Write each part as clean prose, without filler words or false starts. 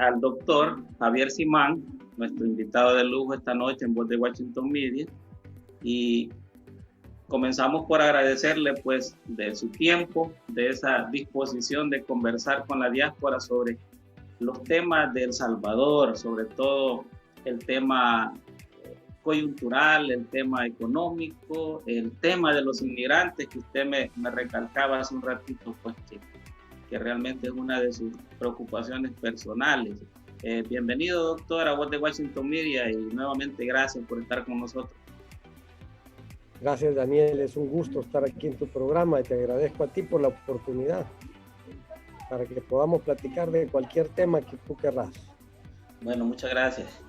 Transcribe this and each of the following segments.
al doctor Javier Simán, nuestro invitado de lujo esta noche en Voz de Washington Media, y comenzamos por agradecerle pues de su tiempo, de esa disposición de conversar con la diáspora sobre los temas de El Salvador, sobre todo el tema coyuntural, el tema económico, el tema de los inmigrantes que usted me recalcaba hace un ratito, pues que realmente es una de sus preocupaciones personales. Bienvenido, doctor, a Voz de Washington Media, y nuevamente gracias por estar con nosotros. Gracias, Daniel, es un gusto estar aquí en tu programa y te agradezco a ti por la oportunidad para que podamos platicar de cualquier tema que tú querrás. Bueno, muchas gracias.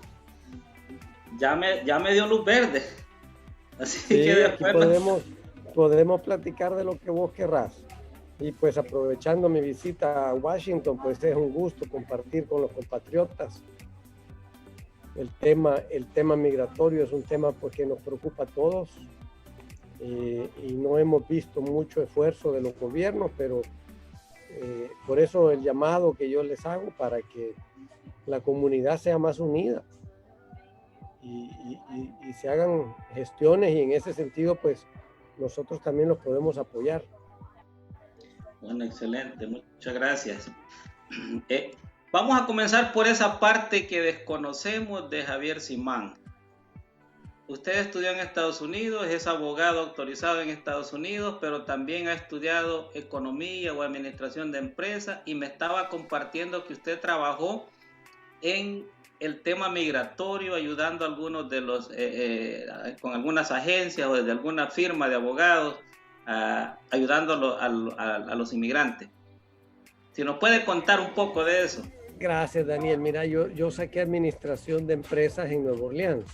Ya me dio luz verde. Así sí, que después podemos platicar de lo que vos querrás. Y pues aprovechando mi visita a Washington, pues es un gusto compartir con los compatriotas. El tema migratorio es un tema pues, que nos preocupa a todos y no hemos visto mucho esfuerzo de los gobiernos, pero por eso el llamado que yo les hago para que la comunidad sea más unida y se hagan gestiones, y en ese sentido pues nosotros también los podemos apoyar. Bueno, excelente, muchas gracias. Vamos a comenzar por esa parte que desconocemos de Javier Simán. Usted estudió en Estados Unidos, es abogado autorizado en Estados Unidos, pero también ha estudiado economía o administración de empresas, y me estaba compartiendo que usted trabajó en el tema migratorio, ayudando a algunos de los, con algunas agencias o desde alguna firma de abogados, ayudando a los inmigrantes. Si nos puede contar un poco de eso. Gracias, Daniel. Mira, yo saqué administración de empresas en Nueva Orleans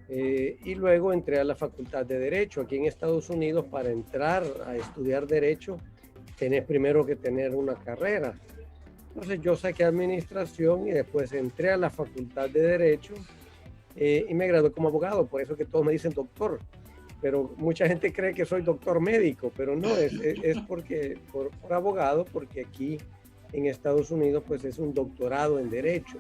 y luego entré a la Facultad de Derecho aquí en Estados Unidos. Para entrar a estudiar Derecho, tenés primero que tener una carrera. Entonces yo saqué administración y después entré a la Facultad de Derecho y me gradué como abogado. Por eso que todos me dicen doctor. Pero mucha gente cree que soy doctor médico, pero no, es porque por abogado, porque aquí en Estados Unidos pues es un doctorado en Derecho.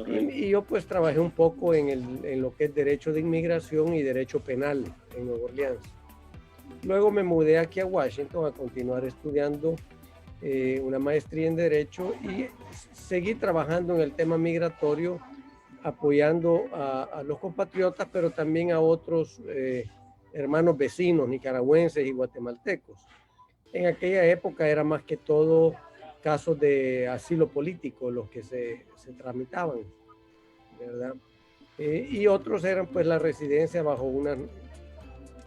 Y yo pues trabajé un poco en lo que es Derecho de Inmigración y Derecho Penal en Nueva Orleans. Luego me mudé aquí a Washington a continuar estudiando una maestría en Derecho y seguí trabajando en el tema migratorio, apoyando a los compatriotas, pero también a otros hermanos vecinos nicaragüenses y guatemaltecos. En aquella época era más que todo casos de asilo político los que se tramitaban, ¿verdad? Y otros eran pues la residencia bajo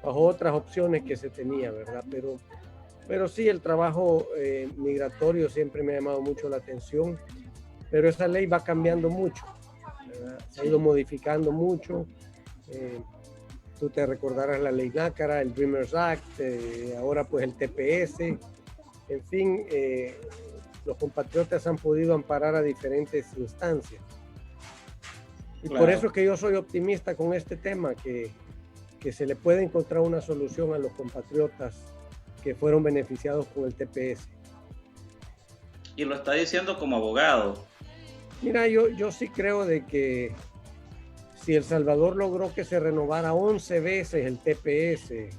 otras opciones que se tenía, ¿verdad? Pero sí, el trabajo migratorio siempre me ha llamado mucho la atención, pero esa ley va cambiando mucho, ¿verdad? Se ha ido modificando mucho. Tú te recordarás la ley NACARA, el Dreamers Act, ahora pues el TPS. En fin, los compatriotas han podido amparar a diferentes instancias. Y claro, por eso es que yo soy optimista con este tema, que se le puede encontrar una solución a los compatriotas que fueron beneficiados con el TPS. Y lo está diciendo como abogado. Mira, yo sí creo de que si El Salvador logró que se renovara 11 veces el TPS,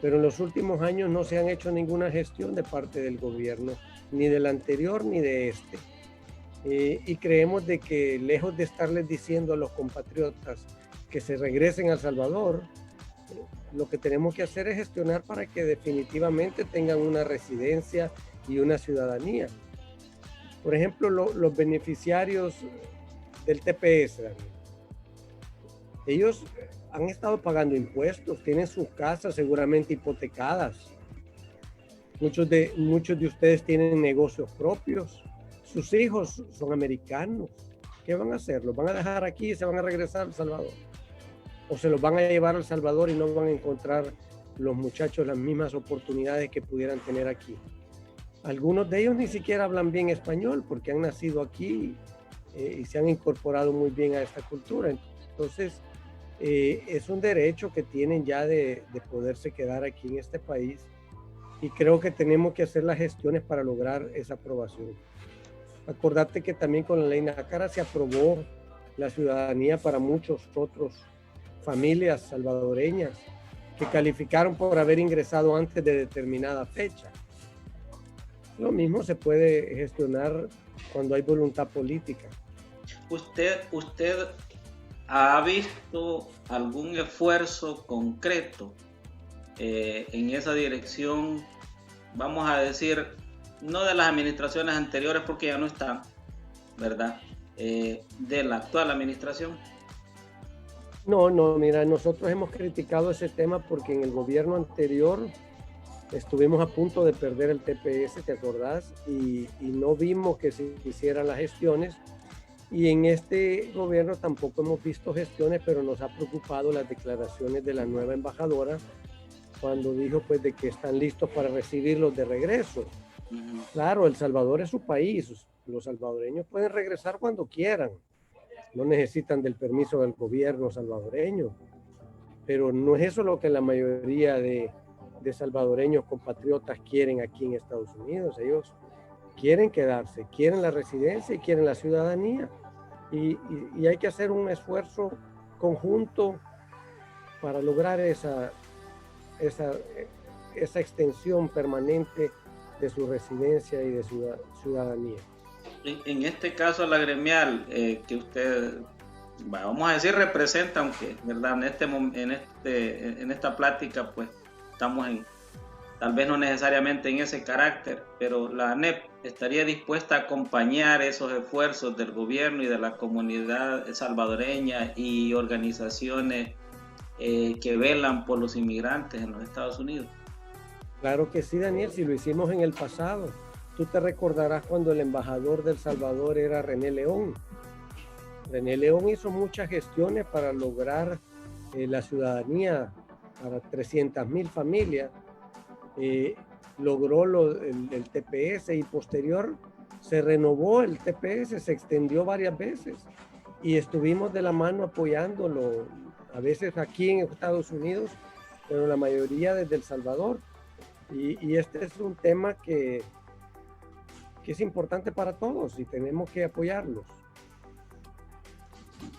pero en los últimos años no se han hecho ninguna gestión de parte del gobierno, ni del anterior ni de este. Y creemos de que lejos de estarles diciendo a los compatriotas que se regresen a El Salvador, lo que tenemos que hacer es gestionar para que definitivamente tengan una residencia y una ciudadanía. Por ejemplo, los beneficiarios del TPS, ellos han estado pagando impuestos, tienen sus casas seguramente hipotecadas. Muchos de ustedes tienen negocios propios. Sus hijos son americanos. ¿Qué van a hacer? ¿Los van a dejar aquí y se van a regresar a El Salvador? ¿O se los van a llevar a El Salvador y no van a encontrar los muchachos las mismas oportunidades que pudieran tener aquí? Algunos de ellos ni siquiera hablan bien español porque han nacido aquí y se han incorporado muy bien a esta cultura. Entonces, es un derecho que tienen ya de poderse quedar aquí en este país, y creo que tenemos que hacer las gestiones para lograr esa aprobación. Acordate que también con la ley Nácara se aprobó la ciudadanía para muchos otros familias salvadoreñas que calificaron por haber ingresado antes de determinada fecha. Lo mismo se puede gestionar cuando hay voluntad política. ¿Usted ha visto algún esfuerzo concreto en esa dirección? Vamos a decir, no de las administraciones anteriores porque ya no están, ¿verdad? De la actual administración. No, mira, nosotros hemos criticado ese tema porque en el gobierno anterior estuvimos a punto de perder el TPS, ¿te acordás? Y no vimos que se hicieran las gestiones. Y en este gobierno tampoco hemos visto gestiones, pero nos ha preocupado las declaraciones de la nueva embajadora cuando dijo pues de que están listos para recibirlos de regreso. Claro, El Salvador es su país, los salvadoreños pueden regresar cuando quieran, no necesitan del permiso del gobierno salvadoreño, pero no es eso lo que la mayoría de salvadoreños compatriotas quieren aquí en Estados Unidos. Ellos quieren quedarse, quieren la residencia y quieren la ciudadanía, y hay que hacer un esfuerzo conjunto para lograr esa extensión permanente de su residencia y de su ciudadanía. En este caso, la gremial que usted, vamos a decir, representa, aunque, ¿verdad? En esta plática, pues, estamos tal vez no necesariamente en ese carácter, pero la ANEP estaría dispuesta a acompañar esos esfuerzos del gobierno y de la comunidad salvadoreña y organizaciones que velan por los inmigrantes en los Estados Unidos. Claro que sí, Daniel, si lo hicimos en el pasado. Tú te recordarás cuando el embajador de El Salvador era René León. René León hizo muchas gestiones para lograr la ciudadanía para 300,000 familias. Logró el TPS y posterior se renovó el TPS, se extendió varias veces y estuvimos de la mano apoyándolo, a veces aquí en Estados Unidos, pero la mayoría desde El Salvador. Y este es un tema que es importante para todos y tenemos que apoyarlos.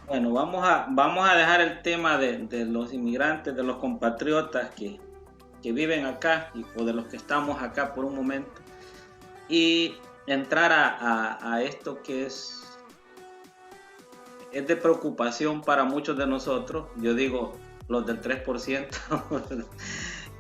Bueno, vamos a dejar el tema de los inmigrantes, de los compatriotas que viven acá o de los que estamos acá por un momento y entrar a esto que es de preocupación para muchos de nosotros. Yo digo los del 3%,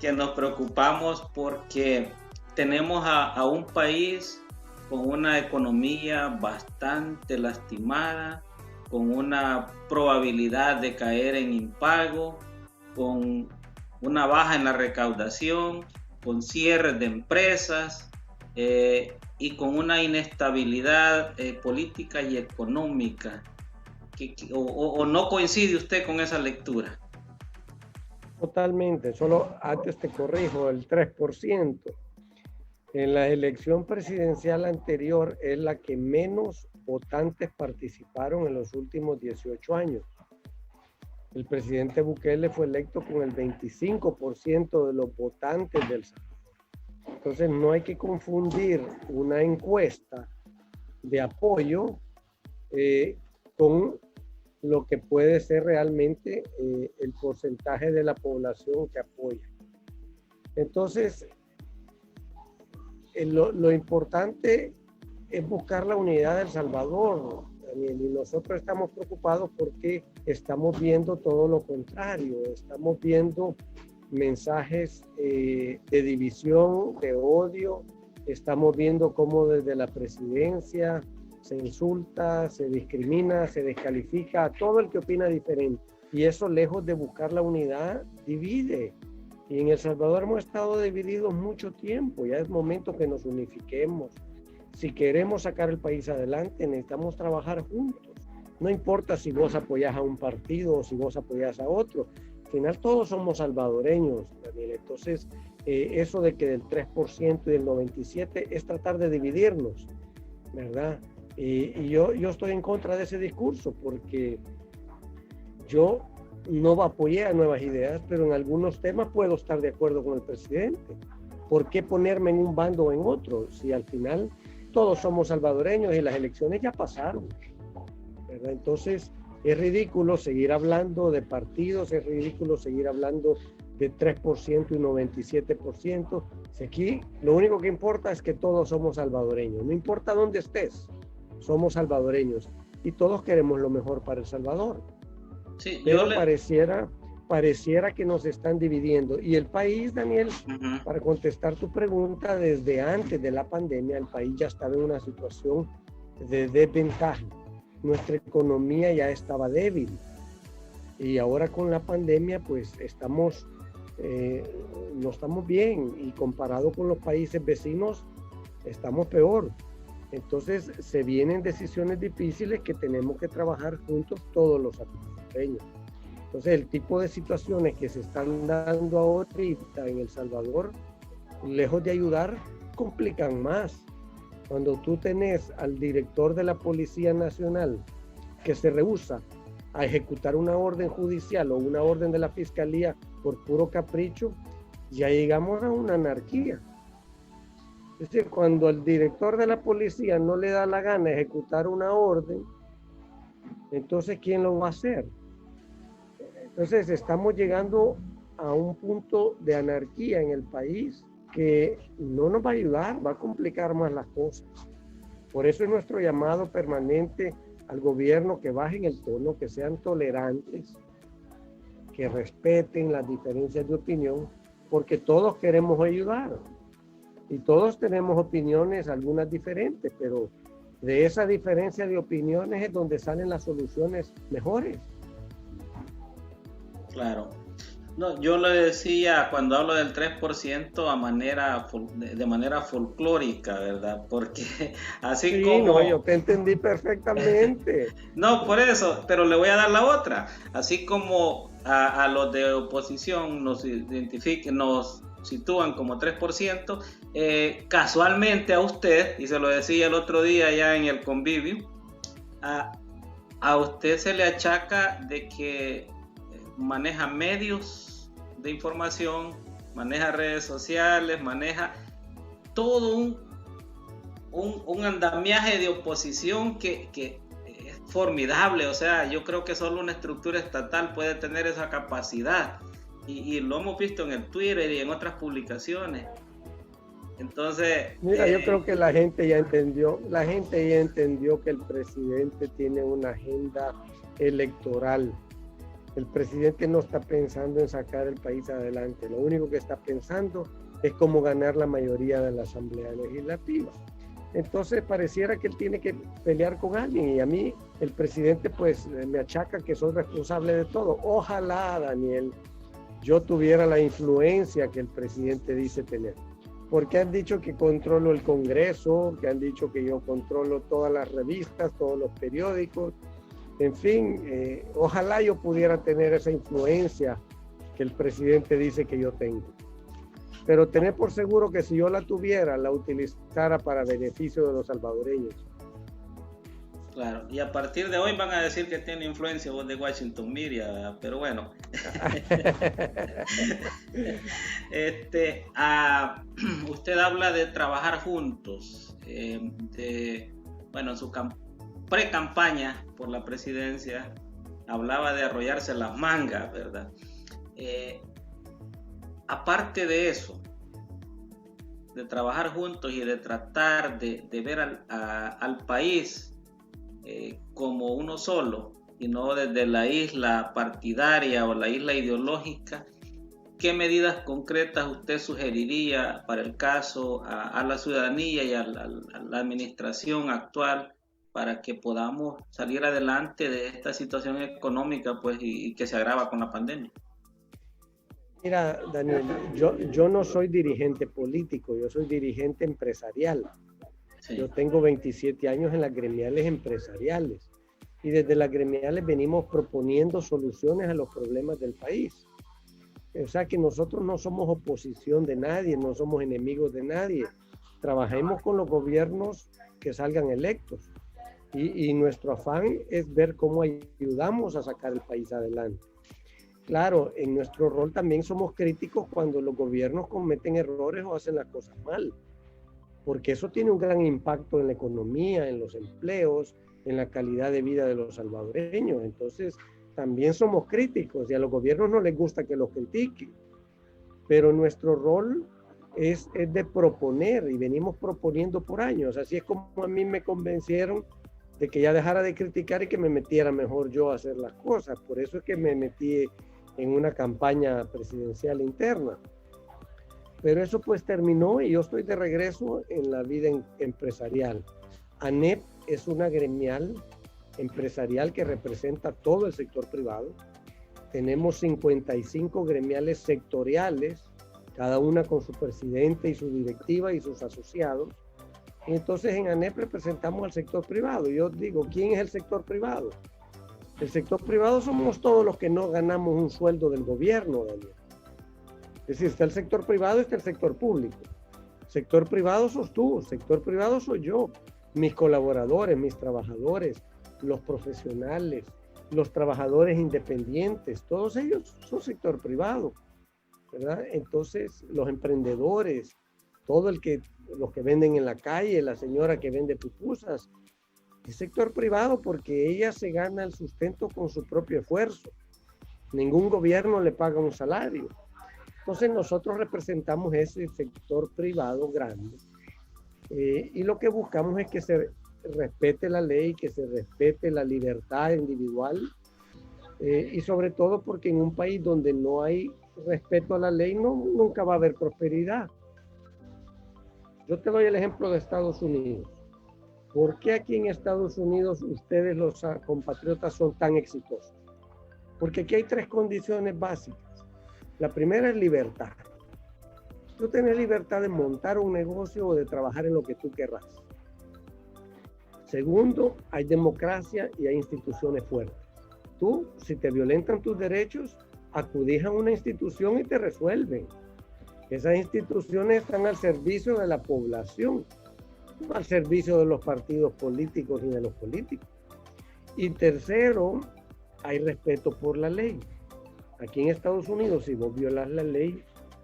que nos preocupamos porque tenemos a un país con una economía bastante lastimada, con una probabilidad de caer en impago, con una baja en la recaudación, con cierres de empresas y con una inestabilidad política y económica. ¿O no coincide usted con esa lectura? Totalmente, solo antes te corrijo, el 3%. En la elección presidencial anterior es la que menos votantes participaron en los últimos 18 años. El presidente Bukele fue electo con el 25% de los votantes del Salvador. Entonces no hay que confundir una encuesta de apoyo con lo que puede ser realmente el porcentaje de la población que apoya. Entonces, lo importante es buscar la unidad de El Salvador, Daniel, y nosotros estamos preocupados porque estamos viendo todo lo contrario, estamos viendo mensajes de división, de odio, estamos viendo cómo desde la presidencia se insulta, se discrimina, se descalifica a todo el que opina diferente, y eso, lejos de buscar la unidad, divide. Y en El Salvador hemos estado divididos mucho tiempo, ya es momento que nos unifiquemos. Si queremos sacar el país adelante, necesitamos trabajar juntos. No importa si vos apoyás a un partido o si vos apoyás a otro. Al final todos somos salvadoreños, Daniel. Entonces, eso de que del 3% y del 97% es tratar de dividirnos, ¿verdad? Y yo estoy en contra de ese discurso porque yo no apoyé a Nuevas Ideas, pero en algunos temas puedo estar de acuerdo con el presidente. ¿Por qué ponerme en un bando o en otro? Si al final todos somos salvadoreños y las elecciones ya pasaron, ¿verdad? Entonces es ridículo seguir hablando de partidos, es ridículo seguir hablando de 3% y 97%. Aquí lo único que importa es que todos somos salvadoreños, no importa dónde estés, somos salvadoreños y todos queremos lo mejor para El Salvador. Sí, pero pareciera que nos están dividiendo. Y el país, Daniel, para contestar tu pregunta, desde antes de la pandemia, el país ya estaba en una situación de desventaja. Nuestra economía ya estaba débil. Y ahora con la pandemia, pues no estamos bien. Y comparado con los países vecinos, estamos peor. Entonces, se vienen decisiones difíciles que tenemos que trabajar juntos todos los salvadoreños. Entonces, el tipo de situaciones que se están dando ahorita en El Salvador, lejos de ayudar, complican más. Cuando tú tenés al director de la Policía Nacional que se rehúsa a ejecutar una orden judicial o una orden de la Fiscalía por puro capricho, ya llegamos a una anarquía. Es decir, cuando al director de la policía no le da la gana ejecutar una orden, entonces ¿quién lo va a hacer? Entonces estamos llegando a un punto de anarquía en el país que no nos va a ayudar, va a complicar más las cosas. Por eso es nuestro llamado permanente al gobierno que bajen el tono, que sean tolerantes, que respeten las diferencias de opinión, porque todos queremos ayudar. Y todos tenemos opiniones, algunas diferentes, pero de esa diferencia de opiniones es donde salen las soluciones mejores. Claro. No, yo le decía cuando hablo del 3% de manera folclórica, ¿verdad? Porque así sí, como... No, yo te entendí perfectamente. No, por eso, pero le voy a dar la otra. Así como a los de oposición nos sitúan como 3%, casualmente a usted, y se lo decía el otro día ya en el convivio, a usted se le achaca de que maneja medios de información, maneja redes sociales, maneja todo un andamiaje de oposición que es formidable. O sea, yo creo que solo una estructura estatal puede tener esa capacidad y lo hemos visto en el Twitter y en otras publicaciones. Entonces, mira, yo creo que la gente ya entendió que el presidente tiene una agenda electoral. El presidente no está pensando en sacar el país adelante, lo único que está pensando es cómo ganar la mayoría de la Asamblea Legislativa. Entonces pareciera que él tiene que pelear con alguien y a mí el presidente pues me achaca que soy responsable de todo. Ojalá, Daniel, yo tuviera la influencia que el presidente dice tener. Porque han dicho que controlo el Congreso, que han dicho que yo controlo todas las revistas, todos los periódicos. En fin, ojalá yo pudiera tener esa influencia que el presidente dice que yo tengo. Pero tener por seguro que si yo la tuviera, la utilizara para beneficio de los salvadoreños. Claro, y a partir de hoy van a decir que tiene influencia voz de Washington Media, pero bueno. Usted habla de trabajar juntos, bueno, en su pre-campaña por la presidencia hablaba de arrollarse las mangas, ¿verdad? Aparte de eso, de trabajar juntos y de tratar de ver al país como uno solo y no desde la isla partidaria o la isla ideológica, ¿qué medidas concretas usted sugeriría para el caso a la ciudadanía y a la administración actual para que podamos salir adelante de esta situación económica pues, y que se agrava con la pandemia? Mira, Daniel, yo no soy dirigente político, yo soy dirigente empresarial. Sí. Yo tengo 27 años en las gremiales empresariales y desde las gremiales venimos proponiendo soluciones a los problemas del país. O sea que nosotros no somos oposición de nadie, no somos enemigos de nadie. Trabajemos con los gobiernos que salgan electos y nuestro afán es ver cómo ayudamos a sacar el país adelante. Claro, en nuestro rol también somos críticos cuando los gobiernos cometen errores o hacen las cosas mal. porque eso tiene un gran impacto en la economía, en los empleos, en la calidad de vida de los salvadoreños. Entonces, también somos críticos y a los gobiernos no les gusta que los critiquen, pero nuestro rol es de proponer y venimos proponiendo por años. Así es como a mí me convencieron de que ya dejara de criticar y que me metiera mejor yo a hacer las cosas. Por eso es que me metí en una campaña presidencial interna. Pero eso pues terminó y yo estoy de regreso en la vida empresarial. ANEP es una gremial empresarial que representa todo el sector privado. Tenemos 55 gremiales sectoriales, cada una con su presidente y su directiva y sus asociados. Entonces en ANEP representamos al sector privado. Yo digo, ¿quién es el sector privado? El sector privado somos todos los que no ganamos un sueldo del gobierno, Daniel. Es decir, está el sector privado y está el sector público. Sector privado sos tú, sector privado soy yo, mis colaboradores, mis trabajadores, los profesionales, los trabajadores independientes, todos ellos son sector privado, ¿verdad? Entonces, los emprendedores, los que venden en la calle, la señora que vende pupusas, es sector privado porque ella se gana el sustento con su propio esfuerzo. Ningún gobierno le paga un salario. Entonces nosotros representamos ese sector privado grande y lo que buscamos es que se respete la ley, que se respete la libertad individual y sobre todo porque en un país donde no hay respeto a la ley nunca va a haber prosperidad. Yo te doy el ejemplo de Estados Unidos. ¿Por qué aquí en Estados Unidos ustedes los compatriotas son tan exitosos? Porque aquí hay 3 condiciones básicas. La primera es libertad. Tú tienes libertad de montar un negocio o de trabajar en lo que tú querrás. Segundo, hay democracia y hay instituciones fuertes. Tú, si te violentan tus derechos, acudís a una institución y te resuelven. Esas instituciones están al servicio de la población, no al servicio de los partidos políticos ni de los políticos. Y tercero, hay respeto por la ley. Aquí en Estados Unidos, si vos violas la ley,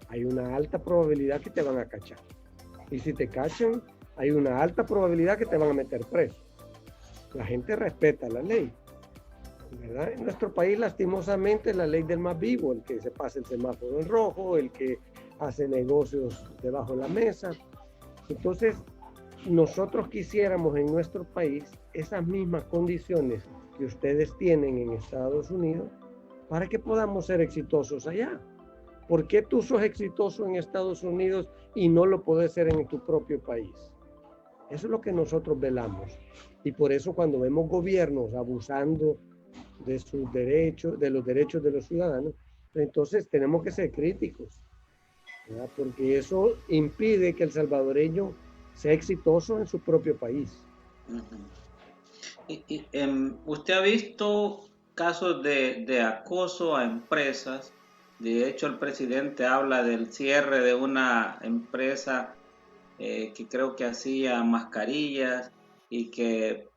hay una alta probabilidad que te van a cachar. Y si te cachan, hay una alta probabilidad que te van a meter preso. La gente respeta la ley, ¿verdad? En nuestro país, lastimosamente, la ley del más vivo, el que se pasa el semáforo en rojo, el que hace negocios debajo de la mesa. Entonces, nosotros quisiéramos en nuestro país esas mismas condiciones que ustedes tienen en Estados Unidos para que podamos ser exitosos allá. ¿Por qué tú sos exitoso en Estados Unidos y no lo podés ser en tu propio país? Eso es lo que nosotros velamos. Y por eso cuando vemos gobiernos abusando de sus derechos, de los derechos de los ciudadanos, entonces tenemos que ser críticos, ¿verdad? Porque eso impide que el salvadoreño sea exitoso en su propio país. ¿Usted ha visto casos de acoso a empresas? De hecho, el presidente habla del cierre de una empresa que creo que hacía mascarillas y que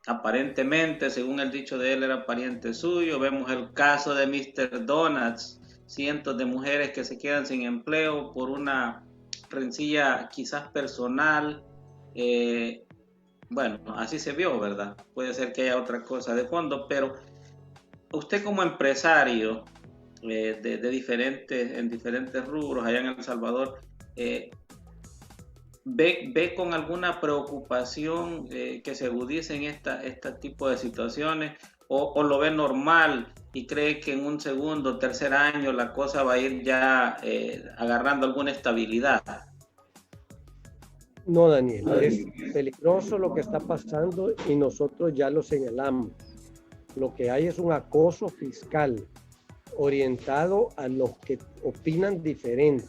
aparentemente, según el dicho de él, era pariente suyo. Vemos el caso de Mr. Donuts, cientos de mujeres que se quedan sin empleo por una rencilla quizás personal. Bueno, así se vio, ¿verdad? Puede ser que haya otra cosa de fondo, pero usted como empresario en diferentes rubros allá en El Salvador, ¿ve con alguna preocupación que se agudicen este tipo de situaciones o lo ve normal y cree que en un segundo, tercer año la cosa va a ir ya agarrando alguna estabilidad? No, Daniel, es peligroso lo que está pasando y nosotros ya lo señalamos. Lo que hay es un acoso fiscal orientado a los que opinan diferente.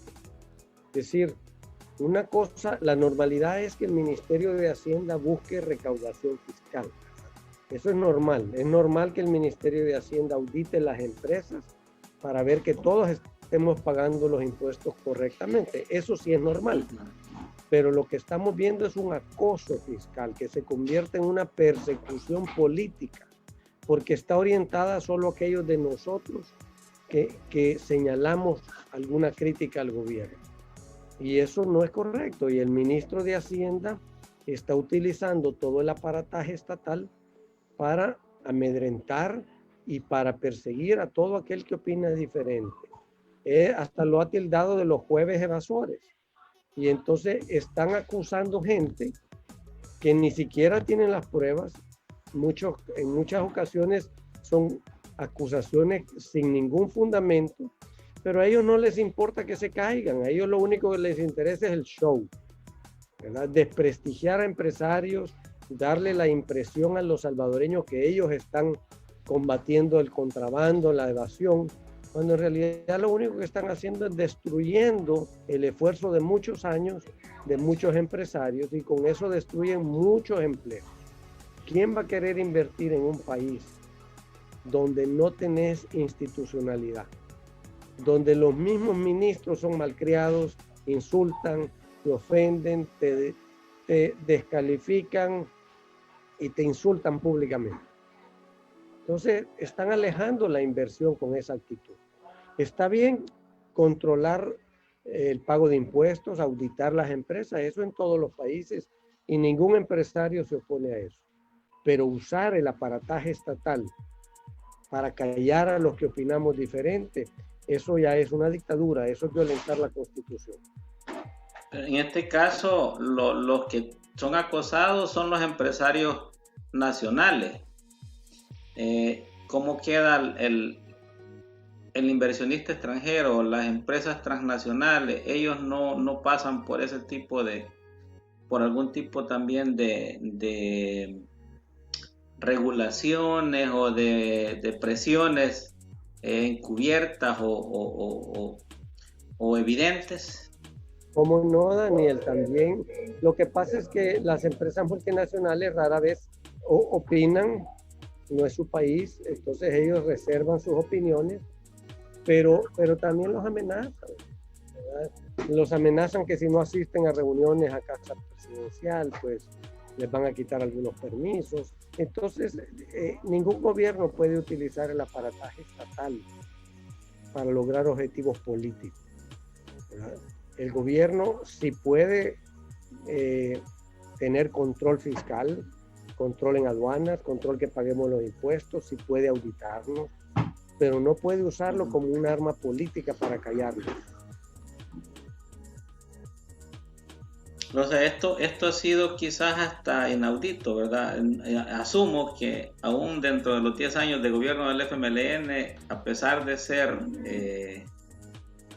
Es decir, una cosa, la normalidad es que el Ministerio de Hacienda busque recaudación fiscal. Eso es normal que el Ministerio de Hacienda audite las empresas para ver que todos estemos pagando los impuestos correctamente. Eso sí es normal. Pero lo que estamos viendo es un acoso fiscal que se convierte en una persecución política, porque está orientada solo a aquellos de nosotros que señalamos alguna crítica al gobierno. Y eso no es correcto. Y el ministro de Hacienda está utilizando todo el aparataje estatal para amedrentar y para perseguir a todo aquel que opina diferente. Hasta lo ha tildado de los jueves evasores. Y entonces están acusando gente que ni siquiera tienen las pruebas. En muchas ocasiones son acusaciones sin ningún fundamento, pero a ellos no les importa que se caigan. A ellos lo único que les interesa es el show, ¿verdad? Desprestigiar a empresarios, darle la impresión a los salvadoreños que ellos están combatiendo el contrabando, la evasión, cuando en realidad lo único que están haciendo es destruyendo el esfuerzo de muchos años de muchos empresarios, y con eso destruyen muchos empleos. ¿Quién va a querer invertir en un país donde no tenés institucionalidad, donde los mismos ministros son malcriados, insultan, te ofenden, te descalifican y te insultan públicamente? Entonces están alejando la inversión con esa actitud. Está bien controlar el pago de impuestos, auditar las empresas, eso en todos los países, y ningún empresario se opone a eso. Pero usar el aparataje estatal para callar a los que opinamos diferente, eso ya es una dictadura, eso es violentar la Constitución. En este caso, los que son acosados son los empresarios nacionales. ¿Cómo queda el inversionista extranjero, las empresas transnacionales? Ellos no pasan por ese tipo por algún tipo también de regulaciones o de presiones encubiertas o evidentes. Como no, Daniel, también. Lo que pasa es que las empresas multinacionales rara vez opinan, no es su país, entonces ellos reservan sus opiniones, pero también los amenazan, ¿verdad? Los amenazan que si no asisten a reuniones a casa presidencial, pues les van a quitar algunos permisos. Entonces, ningún gobierno puede utilizar el aparataje estatal para lograr objetivos políticos, ¿verdad? El gobierno sí puede tener control fiscal, control en aduanas, control que paguemos los impuestos, sí puede auditarnos, pero no puede usarlo como un arma política para callarnos. Entonces, esto ha sido quizás hasta inaudito, ¿verdad? Asumo que aún dentro de los 10 años de gobierno del FMLN, a pesar de ser,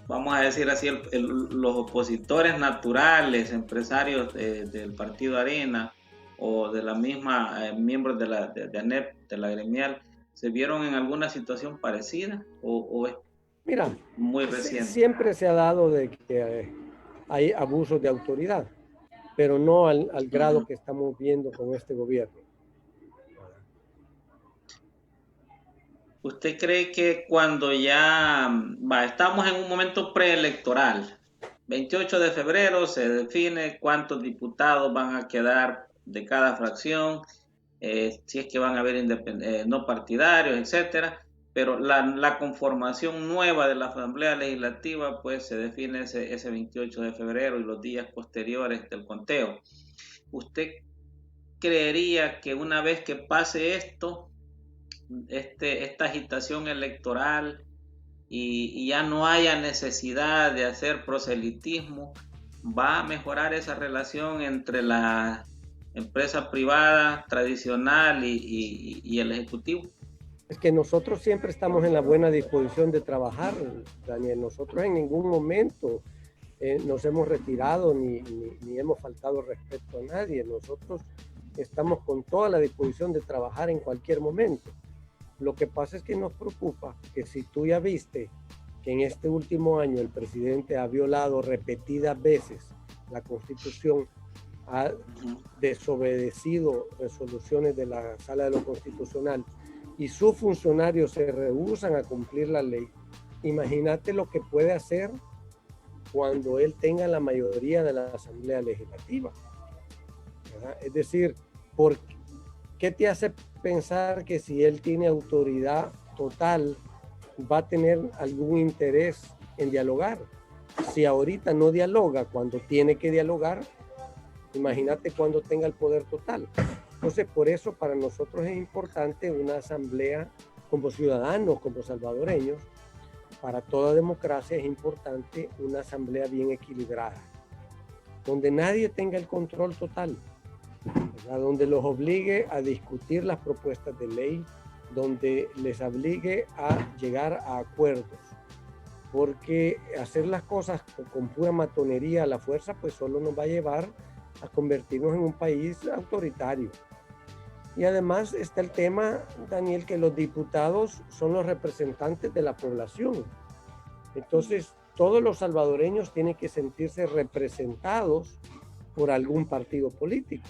vamos a decir así, los opositores naturales, empresarios del partido Arena o de la misma miembros de la ANEP, de la gremial, ¿se vieron en alguna situación parecida o es muy reciente? Siempre se ha dado de que hay abusos de autoridad, pero no al grado que estamos viendo con este gobierno. ¿Usted cree que cuando ya estamos en un momento preelectoral, 28 de febrero se define cuántos diputados van a quedar de cada fracción, si es que van a haber no partidarios, etcétera, pero la conformación nueva de la Asamblea Legislativa pues se define ese 28 de febrero y los días posteriores del conteo? ¿Usted creería que una vez que pase esto, esta agitación electoral y ya no haya necesidad de hacer proselitismo, va a mejorar esa relación entre la empresa privada tradicional y el ejecutivo? Es que nosotros siempre estamos en la buena disposición de trabajar, Daniel. Nosotros en ningún momento nos hemos retirado ni hemos faltado respeto a nadie. Nosotros estamos con toda la disposición de trabajar en cualquier momento. Lo que pasa es que nos preocupa que si tú ya viste que en este último año el presidente ha violado repetidas veces la Constitución, ha desobedecido resoluciones de la Sala de lo Constitucional y sus funcionarios se rehúsan a cumplir la ley, imagínate lo que puede hacer cuando él tenga la mayoría de la Asamblea Legislativa, ¿verdad? Es decir, ¿por qué te hace pensar que si él tiene autoridad total va a tener algún interés en dialogar? si ahorita no dialoga cuando tiene que dialogar, imagínate cuando tenga el poder total. Entonces, por eso para nosotros es importante una asamblea como ciudadanos, como salvadoreños. Para toda democracia es importante una asamblea bien equilibrada, donde nadie tenga el control total, ¿verdad? Donde los obligue a discutir las propuestas de ley, donde les obligue a llegar a acuerdos, porque hacer las cosas con pura matonería a la fuerza, pues solo nos va a llevar a convertirnos en un país autoritario. Y además está el tema, Daniel, que los diputados son los representantes de la población. Entonces, todos los salvadoreños tienen que sentirse representados por algún partido político.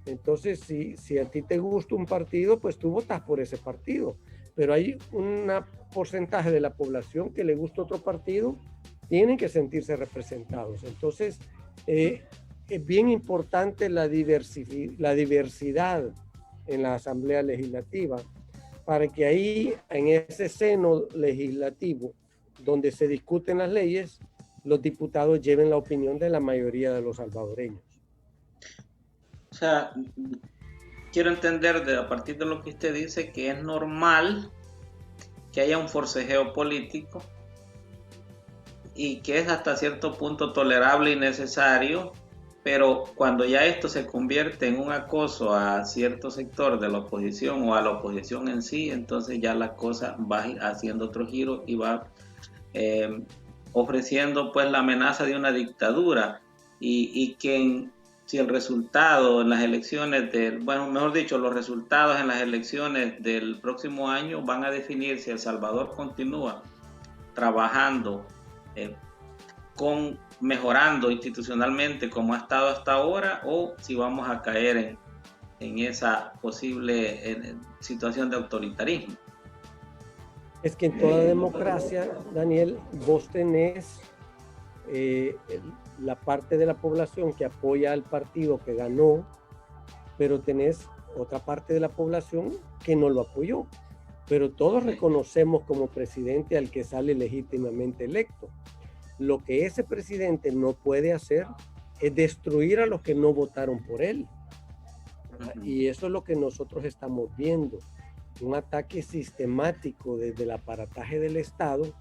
Entonces, si a ti te gusta un partido, pues tú votas por ese partido. Pero hay un porcentaje de la población que le gusta otro partido, tienen que sentirse representados. Entonces, es bien importante la diversidad en la Asamblea Legislativa, para que ahí, en ese seno legislativo, donde se discuten las leyes, los diputados lleven la opinión de la mayoría de los salvadoreños. O sea, quiero entender a partir de lo que usted dice que es normal que haya un forcejeo político y que es hasta cierto punto tolerable y necesario, pero cuando ya esto se convierte en un acoso a cierto sector de la oposición o a la oposición en sí, entonces ya la cosa va haciendo otro giro y va ofreciendo pues la amenaza de una dictadura y que si el resultado en las elecciones los resultados en las elecciones del próximo año van a definir si El Salvador continúa trabajando mejorando institucionalmente como ha estado hasta ahora, o si vamos a caer en esa posible situación de autoritarismo. Es que en toda democracia, Daniel, vos tenés la parte de la población que apoya al partido que ganó, pero tenés otra parte de la población que no lo apoyó. Pero todos reconocemos como presidente al que sale legítimamente electo. Lo que ese presidente no puede hacer es destruir a los que no votaron por él. Y eso es lo que nosotros estamos viendo. Un ataque sistemático desde el aparataje del Estado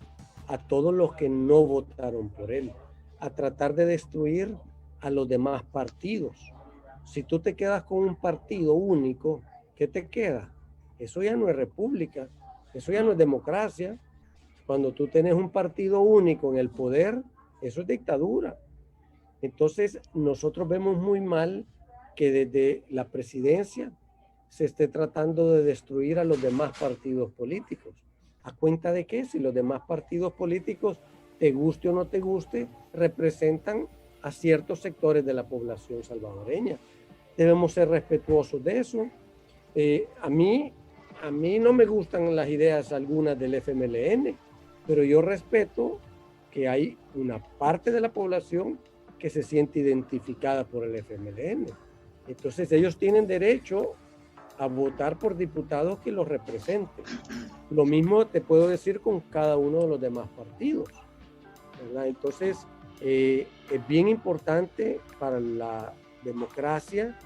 a todos los que no votaron por él, a tratar de destruir a los demás partidos. Si tú te quedas con un partido único, ¿qué te queda? Eso ya no es república, eso ya no es democracia. Cuando tú tienes un partido único en el poder, eso es dictadura. Entonces, nosotros vemos muy mal que desde la presidencia se esté tratando de destruir a los demás partidos políticos. ¿A cuenta de qué? Si los demás partidos políticos, te guste o no te guste, representan a ciertos sectores de la población salvadoreña. Debemos ser respetuosos de eso. A mí no me gustan las ideas algunas del FMLN, pero yo respeto que hay una parte de la población que se siente identificada por el FMLN. Entonces ellos tienen derecho a votar por diputados que los representen. Lo mismo te puedo decir con cada uno de los demás partidos, ¿verdad? Entonces es bien importante para la democracia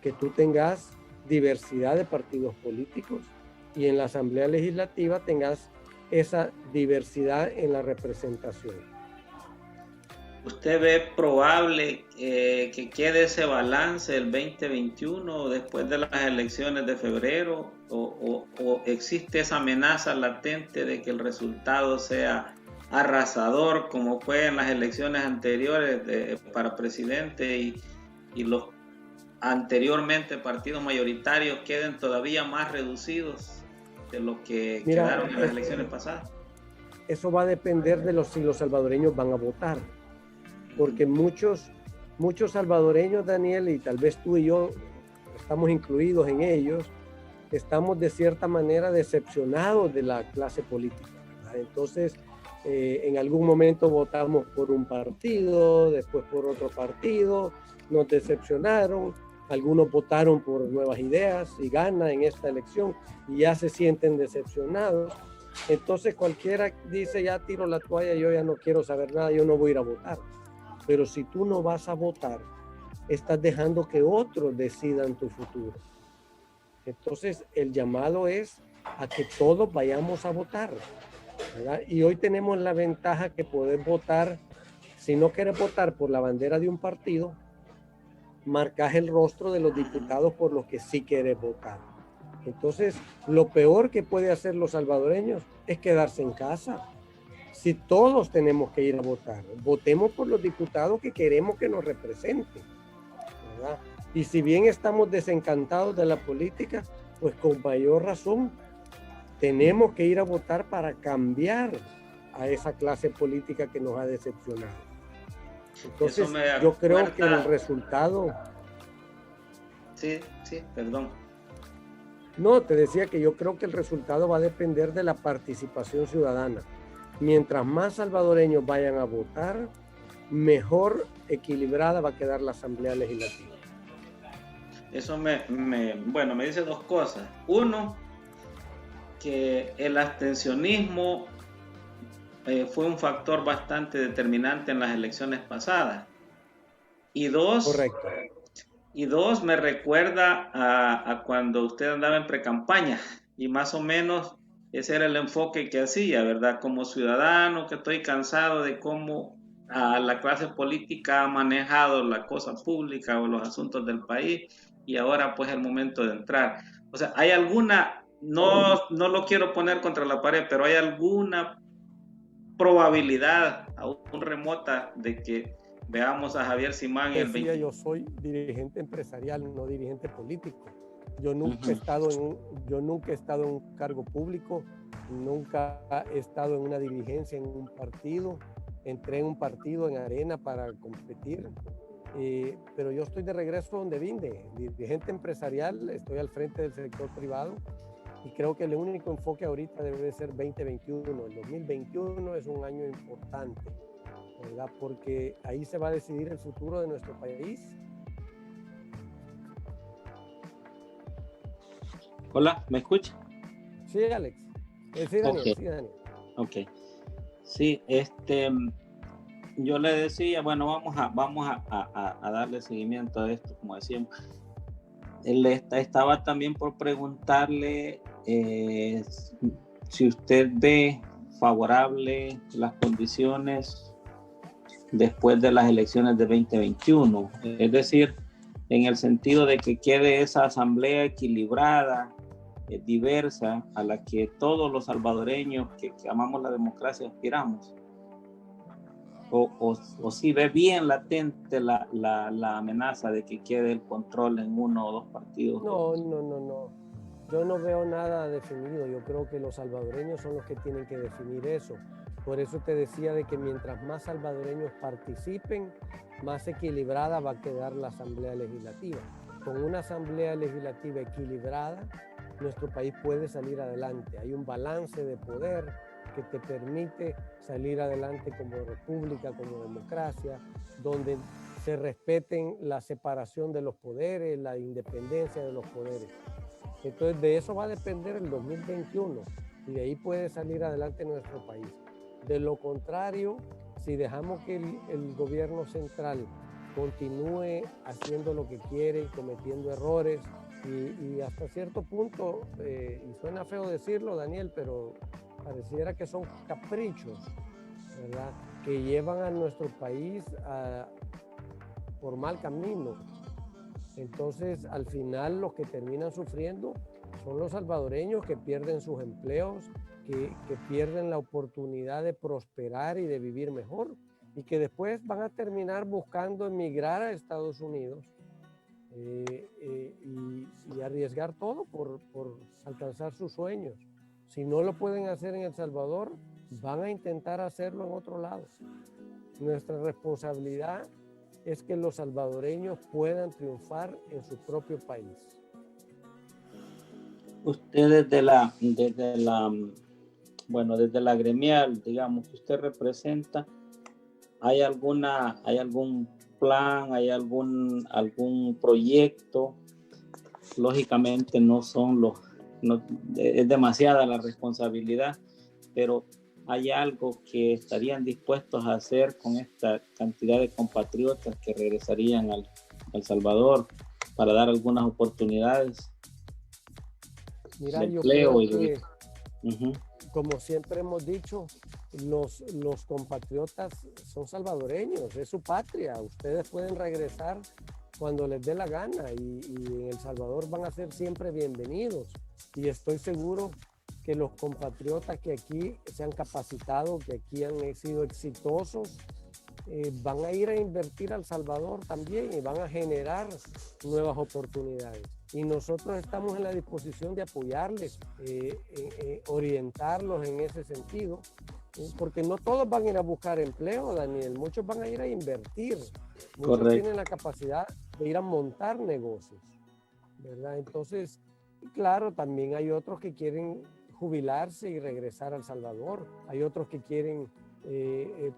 que tú tengas diversidad de partidos políticos y en la Asamblea Legislativa tengas esa diversidad en la representación. ¿Usted ve probable que quede ese balance el 2021 después de las elecciones de febrero o existe esa amenaza latente de que el resultado sea arrasador como fue en las elecciones anteriores para presidente y los anteriormente partidos mayoritarios queden todavía más reducidos de lo que quedaron en las elecciones pasadas? Eso va a depender de si los salvadoreños van a votar, porque muchos salvadoreños, Daniel, y tal vez tú y yo estamos incluidos en ellos, estamos de cierta manera decepcionados de la clase política, ¿verdad? Entonces, en algún momento votamos por un partido, después por otro partido, nos decepcionaron. Algunos votaron por Nuevas Ideas y gana en esta elección y ya se sienten decepcionados. Entonces cualquiera dice, ya tiro la toalla, yo ya no quiero saber nada, yo no voy a ir a votar. Pero si tú no vas a votar, estás dejando que otros decidan tu futuro. Entonces el llamado es a que todos vayamos a votar, ¿verdad? Y hoy tenemos la ventaja que poder votar. Si no quieres votar por la bandera de un partido, marcas el rostro de los diputados por los que sí quieres votar. Entonces, lo peor que puede hacer los salvadoreños es quedarse en casa. Si todos tenemos que ir a votar, votemos por los diputados que queremos que nos representen, ¿verdad? Y si bien estamos desencantados de la política, pues con mayor razón tenemos que ir a votar para cambiar a esa clase política que nos ha decepcionado. Entonces, yo creo que el resultado... Sí, perdón. No, te decía que yo creo que el resultado va a depender de la participación ciudadana. Mientras más salvadoreños vayan a votar, mejor equilibrada va a quedar la Asamblea Legislativa. Eso me dice dos cosas. Uno, que el abstencionismo fue un factor bastante determinante en las elecciones pasadas. Y dos, correcto. Y dos, me recuerda a cuando usted andaba en precampaña y más o menos ese era el enfoque que hacía, ¿verdad? Como ciudadano, que estoy cansado de cómo la clase política ha manejado la cosa pública o los asuntos del país y ahora pues es el momento de entrar. O sea, ¿hay alguna, no lo quiero poner contra la pared, pero hay alguna probabilidad aún remota de que veamos a Javier Simán el 20? Yo soy dirigente empresarial, no dirigente político. Yo nunca he estado en un cargo público, nunca he estado en una dirigencia en un partido. Entré en un partido en Arena para competir, pero yo estoy de regreso donde vine, dirigente empresarial, estoy al frente del sector privado y creo que el único enfoque ahorita debe ser 2021. El 2021 es un año importante, ¿verdad? Porque ahí se va a decidir el futuro de nuestro país. Hola, ¿me escucha? Sí, Alex. Sí, Daniel. Okay. Sí, Daniel. Ok. Sí, yo le decía, bueno, vamos a darle seguimiento a esto, como decíamos. Él estaba también por preguntarle si usted ve favorable las condiciones después de las elecciones de 2021, es decir, en el sentido de que quede esa asamblea equilibrada, diversa, a la que todos los salvadoreños que amamos la democracia aspiramos, o si ve bien latente la amenaza de que quede el control en uno o dos partidos. No, yo no veo nada definido. Yo creo que los salvadoreños son los que tienen que definir eso. Por eso te decía de que mientras más salvadoreños participen, más equilibrada va a quedar la Asamblea Legislativa. Con una Asamblea Legislativa equilibrada, nuestro país puede salir adelante. Hay un balance de poder que te permite salir adelante como república, como democracia, donde se respeten la separación de los poderes, la independencia de los poderes. Entonces de eso va a depender el 2021 y de ahí puede salir adelante nuestro país. De lo contrario, si dejamos que el gobierno central continúe haciendo lo que quiere y cometiendo errores y hasta cierto punto, y suena feo decirlo, Daniel, pero pareciera que son caprichos, ¿verdad?, que llevan a nuestro país por mal camino. Entonces, al final, los que terminan sufriendo son los salvadoreños que pierden sus empleos, que pierden la oportunidad de prosperar y de vivir mejor, y que después van a terminar buscando emigrar a Estados Unidos y arriesgar todo por alcanzar sus sueños. Si no lo pueden hacer en El Salvador, van a intentar hacerlo en otro lado. Nuestra responsabilidad es que los salvadoreños puedan triunfar en su propio país. Usted desde la gremial, digamos, que usted representa, ¿hay algún plan, hay algún proyecto? Lógicamente no es demasiada la responsabilidad, pero ¿hay algo que estarían dispuestos a hacer con esta cantidad de compatriotas que regresarían al El Salvador para dar algunas oportunidades Mira, de yo empleo? creo que, como siempre hemos dicho, los compatriotas son salvadoreños, es su patria. Ustedes pueden regresar cuando les dé la gana y en El Salvador van a ser siempre bienvenidos. Y estoy seguro que los compatriotas que aquí se han capacitado, que aquí han sido exitosos, van a ir a invertir a El Salvador también y van a generar nuevas oportunidades. Y nosotros estamos en la disposición de apoyarles, orientarlos en ese sentido, porque no todos van a ir a buscar empleo, Daniel, muchos van a ir a invertir, muchos Correcto. tienen la capacidad de ir a montar negocios, ¿verdad? Entonces, claro, también hay otros que quieren jubilarse y regresar a El Salvador, hay otros que quieren,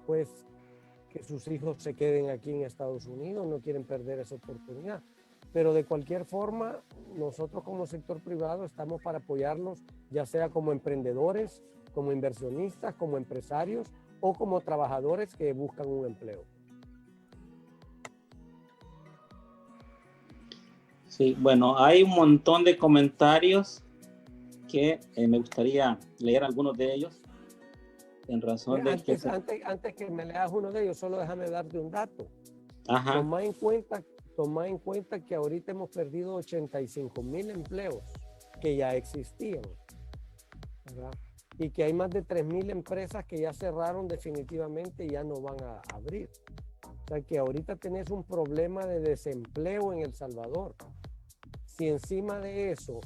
pues, que sus hijos se queden aquí en Estados Unidos, no quieren perder esa oportunidad. Pero de cualquier forma, nosotros como sector privado estamos para apoyarlos, ya sea como emprendedores, como inversionistas, como empresarios o como trabajadores que buscan un empleo. Sí, bueno, hay un montón de comentarios que me gustaría leer algunos de ellos. En razón de antes que me leas uno de ellos, solo déjame darte un dato. Ajá. Toma en cuenta que ahorita hemos perdido 85,000 empleos que ya existían, ¿verdad? Y que hay más de 3,000 empresas que ya cerraron definitivamente y ya no van a abrir. O sea que ahorita tenés un problema de desempleo en El Salvador. Si encima de eso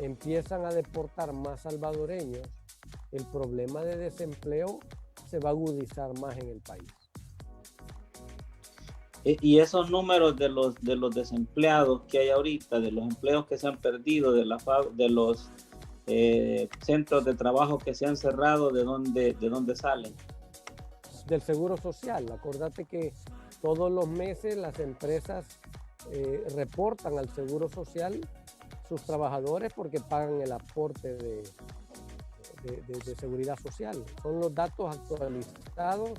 empiezan a deportar más salvadoreños, el problema de desempleo se va a agudizar más en el país. Y esos números de los desempleados que hay ahorita, de los empleos que se han perdido, de los centros de trabajo que se han cerrado, ¿de dónde salen? Del Seguro Social. Acordate que todos los meses las empresas reportan al Seguro Social sus trabajadores porque pagan el aporte de seguridad social. Son los datos actualizados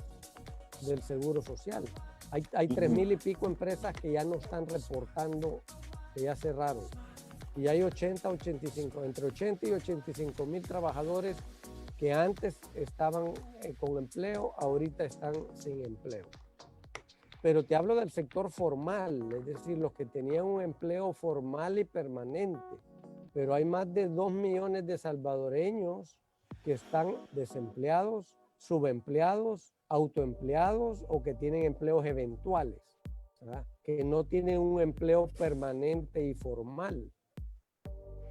del Seguro Social. Hay 3,000 y pico empresas que ya no están reportando, que ya cerraron. Y hay entre 80 y 85,000 trabajadores que antes estaban con empleo, ahorita están sin empleo. Pero te hablo del sector formal, es decir, los que tenían un empleo formal y permanente. Pero hay más de 2 millones de salvadoreños que están desempleados, subempleados, autoempleados o que tienen empleos eventuales, ¿verdad? Que no tienen un empleo permanente y formal.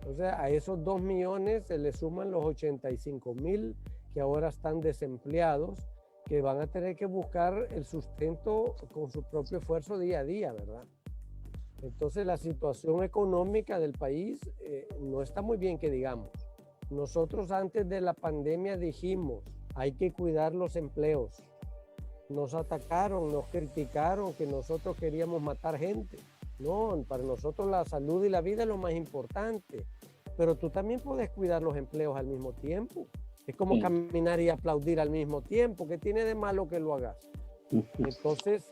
Entonces a esos 2 millones se le suman los 85,000 que ahora están desempleados, que van a tener que buscar el sustento con su propio esfuerzo día a día, ¿verdad? Entonces la situación económica del país no está muy bien, que digamos. Nosotros antes de la pandemia dijimos, hay que cuidar los empleos. Nos atacaron, nos criticaron que nosotros queríamos matar gente. No, para nosotros la salud y la vida es lo más importante. Pero tú también puedes cuidar los empleos al mismo tiempo. Es como caminar y aplaudir al mismo tiempo. ¿Qué tiene de malo que lo hagas? Entonces,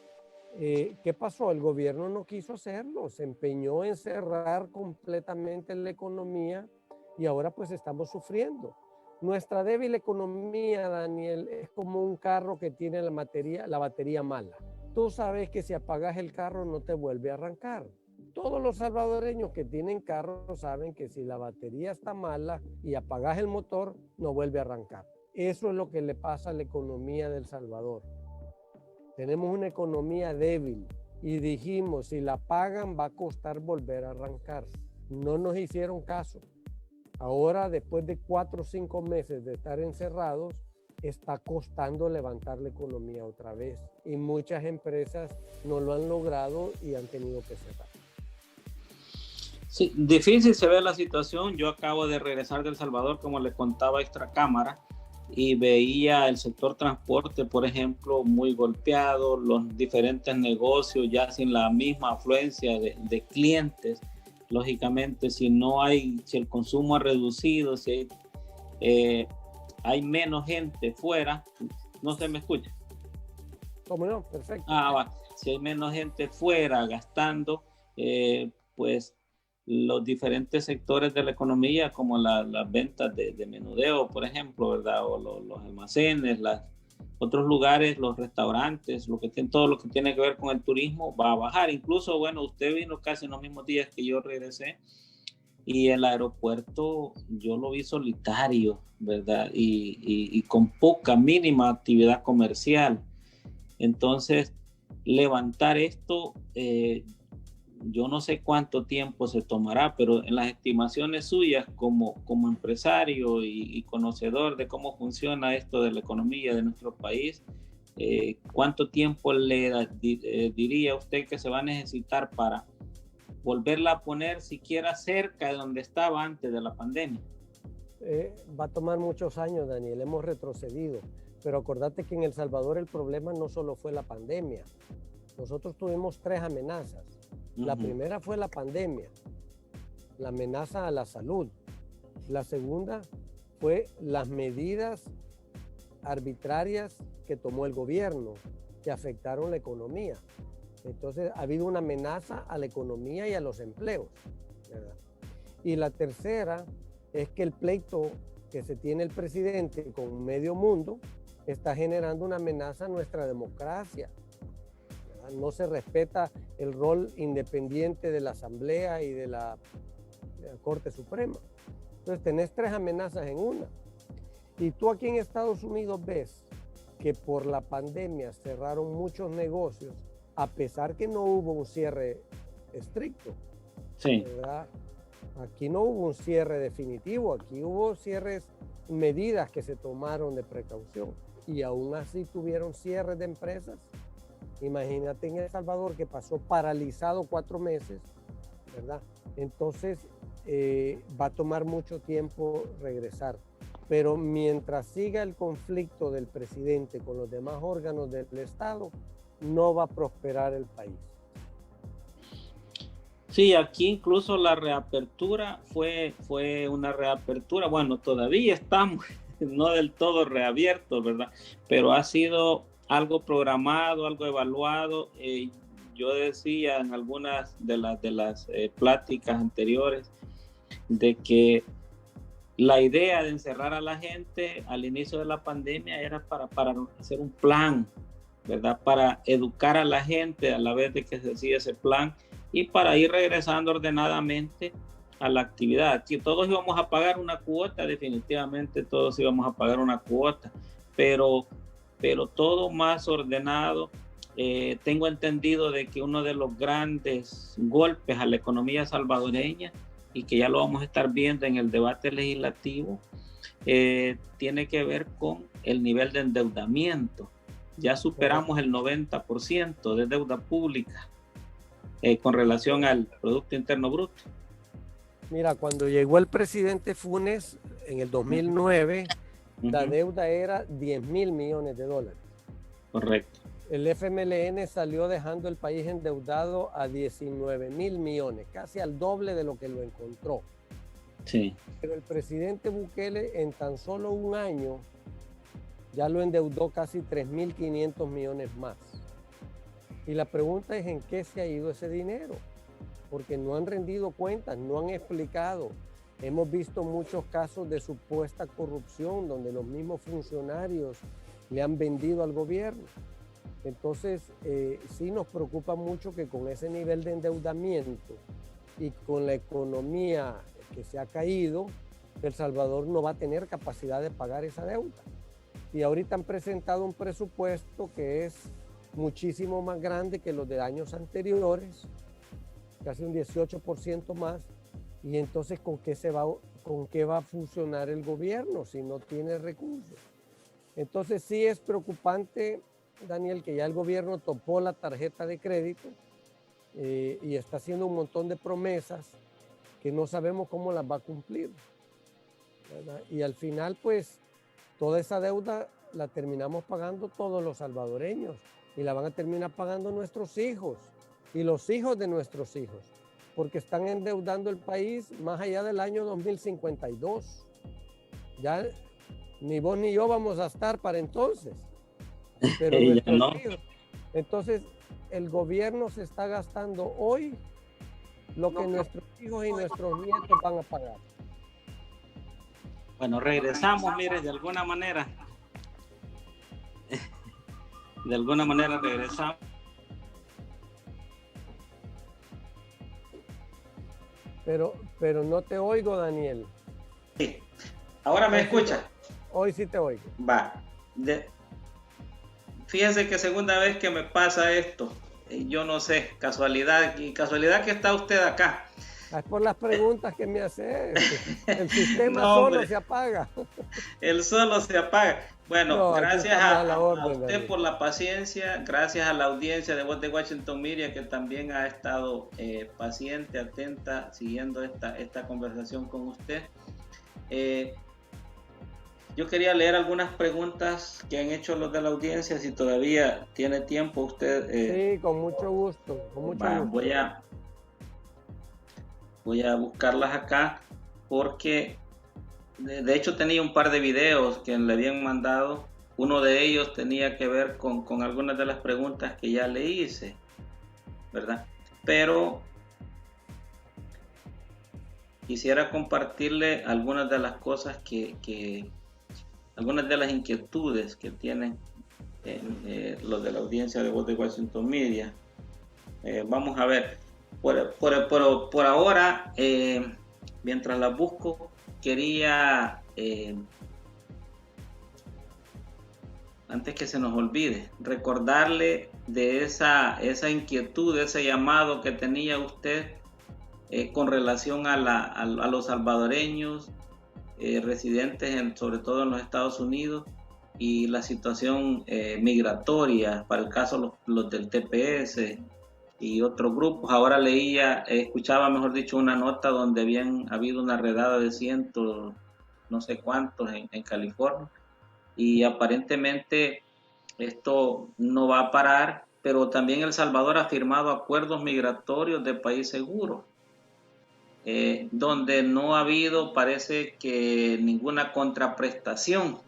¿qué pasó? El gobierno no quiso hacerlo. Se empeñó en cerrar completamente la economía y ahora pues estamos sufriendo. Nuestra débil economía, Daniel, es como un carro que tiene la batería mala. Tú sabes que si apagas el carro no te vuelve a arrancar. Todos los salvadoreños que tienen carros saben que si la batería está mala y apagas el motor, no vuelve a arrancar. Eso es lo que le pasa a la economía de El Salvador. Tenemos una economía débil y dijimos, si la apagan va a costar volver a arrancar. No nos hicieron caso. Ahora, después de 4 o 5 meses de estar encerrados, está costando levantar la economía otra vez. Y muchas empresas no lo han logrado y han tenido que cerrar. Sí, difícil se ve la situación. Yo acabo de regresar de El Salvador, como les contaba extra cámara, y veía el sector transporte, por ejemplo, muy golpeado, los diferentes negocios ya sin la misma afluencia de clientes. Lógicamente, si el consumo ha reducido, si hay menos gente fuera, no se me escucha. ¿Cómo no? Perfecto. Si hay menos gente fuera gastando, pues los diferentes sectores de la economía, como las ventas de menudeo, por ejemplo, ¿verdad? O los almacenes, otros lugares, los restaurantes, todo lo que tiene que ver con el turismo va a bajar. Incluso, bueno, usted vino casi en los mismos días que yo regresé y el aeropuerto yo lo vi solitario, ¿verdad? Y con poca, mínima actividad comercial. Entonces, levantar esto, yo no sé cuánto tiempo se tomará, pero en las estimaciones suyas como empresario y conocedor de cómo funciona esto de la economía de nuestro país, ¿cuánto tiempo le diría usted que se va a necesitar para volverla a poner siquiera cerca de donde estaba antes de la pandemia? Va a tomar muchos años, Daniel, hemos retrocedido, pero acordate que en El Salvador el problema no solo fue la pandemia. Nosotros tuvimos 3 amenazas. La primera fue la pandemia, la amenaza a la salud. La segunda fue las medidas arbitrarias que tomó el gobierno, que afectaron la economía. Entonces ha habido una amenaza a la economía y a los empleos, ¿verdad? Y la tercera es que el pleito que se tiene el presidente con medio mundo está generando una amenaza a nuestra democracia. No se respeta el rol independiente de la Asamblea y de la Corte Suprema. Entonces tenés 3 amenazas en una. Y tú aquí en Estados Unidos ves que por la pandemia cerraron muchos negocios, a pesar que no hubo un cierre estricto. Sí. ¿Verdad? Aquí no hubo un cierre definitivo, aquí hubo cierres, medidas que se tomaron de precaución. Y aún así tuvieron cierres de empresas. Imagínate en El Salvador, que pasó paralizado 4 meses, ¿verdad? Entonces va a tomar mucho tiempo regresar. Pero mientras siga el conflicto del presidente con los demás órganos del Estado, no va a prosperar el país. Sí, aquí incluso la reapertura fue una reapertura. Bueno, todavía estamos no del todo reabiertos, ¿verdad? Pero ha sido algo programado, algo evaluado. Yo decía en algunas de las pláticas anteriores de que la idea de encerrar a la gente al inicio de la pandemia era para hacer un plan, ¿verdad? Para educar a la gente a la vez de que se hacía ese plan y para ir regresando ordenadamente a la actividad. Aquí todos íbamos a pagar una cuota, definitivamente todos íbamos a pagar una cuota, pero todo más ordenado. Tengo entendido de que uno de los grandes golpes a la economía salvadoreña, y que ya lo vamos a estar viendo en el debate legislativo, tiene que ver con el nivel de endeudamiento. Ya superamos el 90% de deuda pública con relación al Producto Interno Bruto. Mira, cuando llegó el presidente Funes en el 2009, la deuda era 10,000 millones de dólares. Correcto. El FMLN salió dejando el país endeudado a 19,000 millones, casi al doble de lo que lo encontró. Sí. Pero el presidente Bukele en tan solo un año ya lo endeudó casi 3,500 millones más. Y la pregunta es en qué se ha ido ese dinero, porque no han rendido cuentas, no han explicado. Hemos visto muchos casos de supuesta corrupción donde los mismos funcionarios le han vendido al gobierno. Entonces, sí nos preocupa mucho que con ese nivel de endeudamiento y con la economía que se ha caído, El Salvador no va a tener capacidad de pagar esa deuda. Y ahorita han presentado un presupuesto que es muchísimo más grande que los de años anteriores, casi un 18% más. Y entonces, ¿con qué va a funcionar el gobierno si no tiene recursos? Entonces, sí es preocupante, Daniel, que ya el gobierno topó la tarjeta de crédito y está haciendo un montón de promesas que no sabemos cómo las va a cumplir, ¿verdad? Y al final, pues, toda esa deuda la terminamos pagando todos los salvadoreños y la van a terminar pagando nuestros hijos y los hijos de nuestros hijos, porque están endeudando el país más allá del año 2052. Ya ni vos ni yo vamos a estar para entonces. Pero Ya nuestros no. hijos. Entonces, el gobierno se está gastando hoy lo que nuestros hijos y nuestros nietos van a pagar. Bueno, regresamos, mire, de alguna manera. De alguna manera regresamos. Pero no te oigo, Daniel. Sí. Ahora me escucha. Hoy sí te oigo. Va. Fíjense que segunda vez que me pasa esto. Yo no sé, casualidad. Y casualidad que está usted acá. Es por las preguntas que me haces. El sistema No, solo hombre. se apaga. El solo se apaga. Bueno, No, aquí gracias estamos a la orden, usted Daniel. por la paciencia, gracias a la audiencia de Voz de Washington Media que también ha estado paciente, atenta, siguiendo esta conversación con usted. Yo quería leer algunas preguntas que han hecho los de la audiencia, si todavía tiene tiempo usted. Sí, con mucho gusto, con mucho gusto. Voy a buscarlas acá porque de hecho tenía un par de videos que le habían mandado. Uno de ellos tenía que ver con algunas de las preguntas que ya le hice, ¿verdad? Pero quisiera compartirle algunas de las cosas algunas de las inquietudes que tienen los de la audiencia de Voz de Washington Media. Vamos a ver. Por ahora, mientras las busco, quería, antes que se nos olvide, recordarle de esa inquietud, de ese llamado que tenía usted con relación a los salvadoreños residentes, sobre todo en los Estados Unidos, y la situación migratoria, para el caso los del TPS y otros grupos. Ahora escuchaba mejor dicho una nota donde habían habido una redada de cientos, no sé cuántos en California, y aparentemente esto no va a parar, pero también El Salvador ha firmado acuerdos migratorios de país seguro, donde no ha habido, parece que ninguna contraprestación.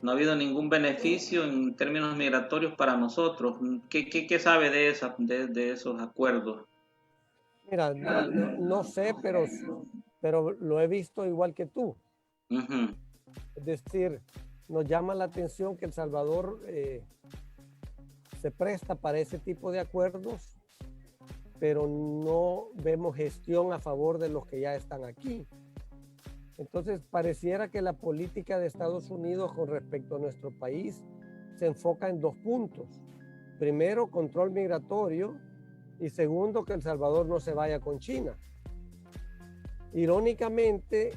No ha habido ningún beneficio en términos migratorios para nosotros. ¿Qué sabe de esos acuerdos? Mira, no sé, pero lo he visto igual que tú. Uh-huh. Es decir, nos llama la atención que El Salvador se presta para ese tipo de acuerdos, pero no vemos gestión a favor de los que ya están aquí. Entonces, pareciera que la política de Estados Unidos con respecto a nuestro país se enfoca en dos puntos. Primero, control migratorio, y segundo, que El Salvador no se vaya con China. Irónicamente,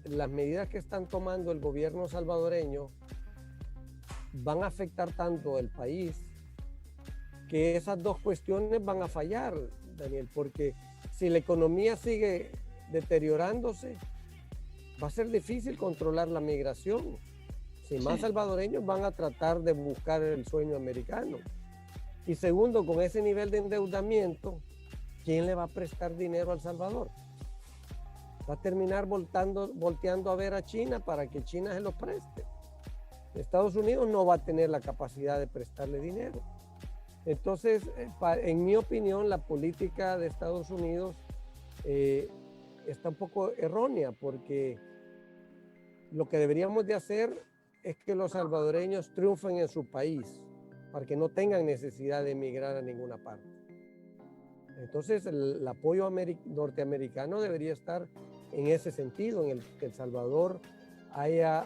las medidas que están tomando el gobierno salvadoreño van a afectar tanto el país que esas dos cuestiones van a fallar, Daniel, porque si la economía sigue deteriorándose, va a ser difícil controlar la migración. Si más salvadoreños van a tratar de buscar el sueño americano. Y segundo, con ese nivel de endeudamiento, ¿quién le va a prestar dinero a El Salvador? Va a terminar volteando a ver a China para que China se lo preste. Estados Unidos no va a tener la capacidad de prestarle dinero. Entonces, en mi opinión, la política de Estados Unidos está un poco errónea, porque lo que deberíamos de hacer es que los salvadoreños triunfen en su país para que no tengan necesidad de emigrar a ninguna parte. Entonces el apoyo norteamericano debería estar en ese sentido, en el que El Salvador haya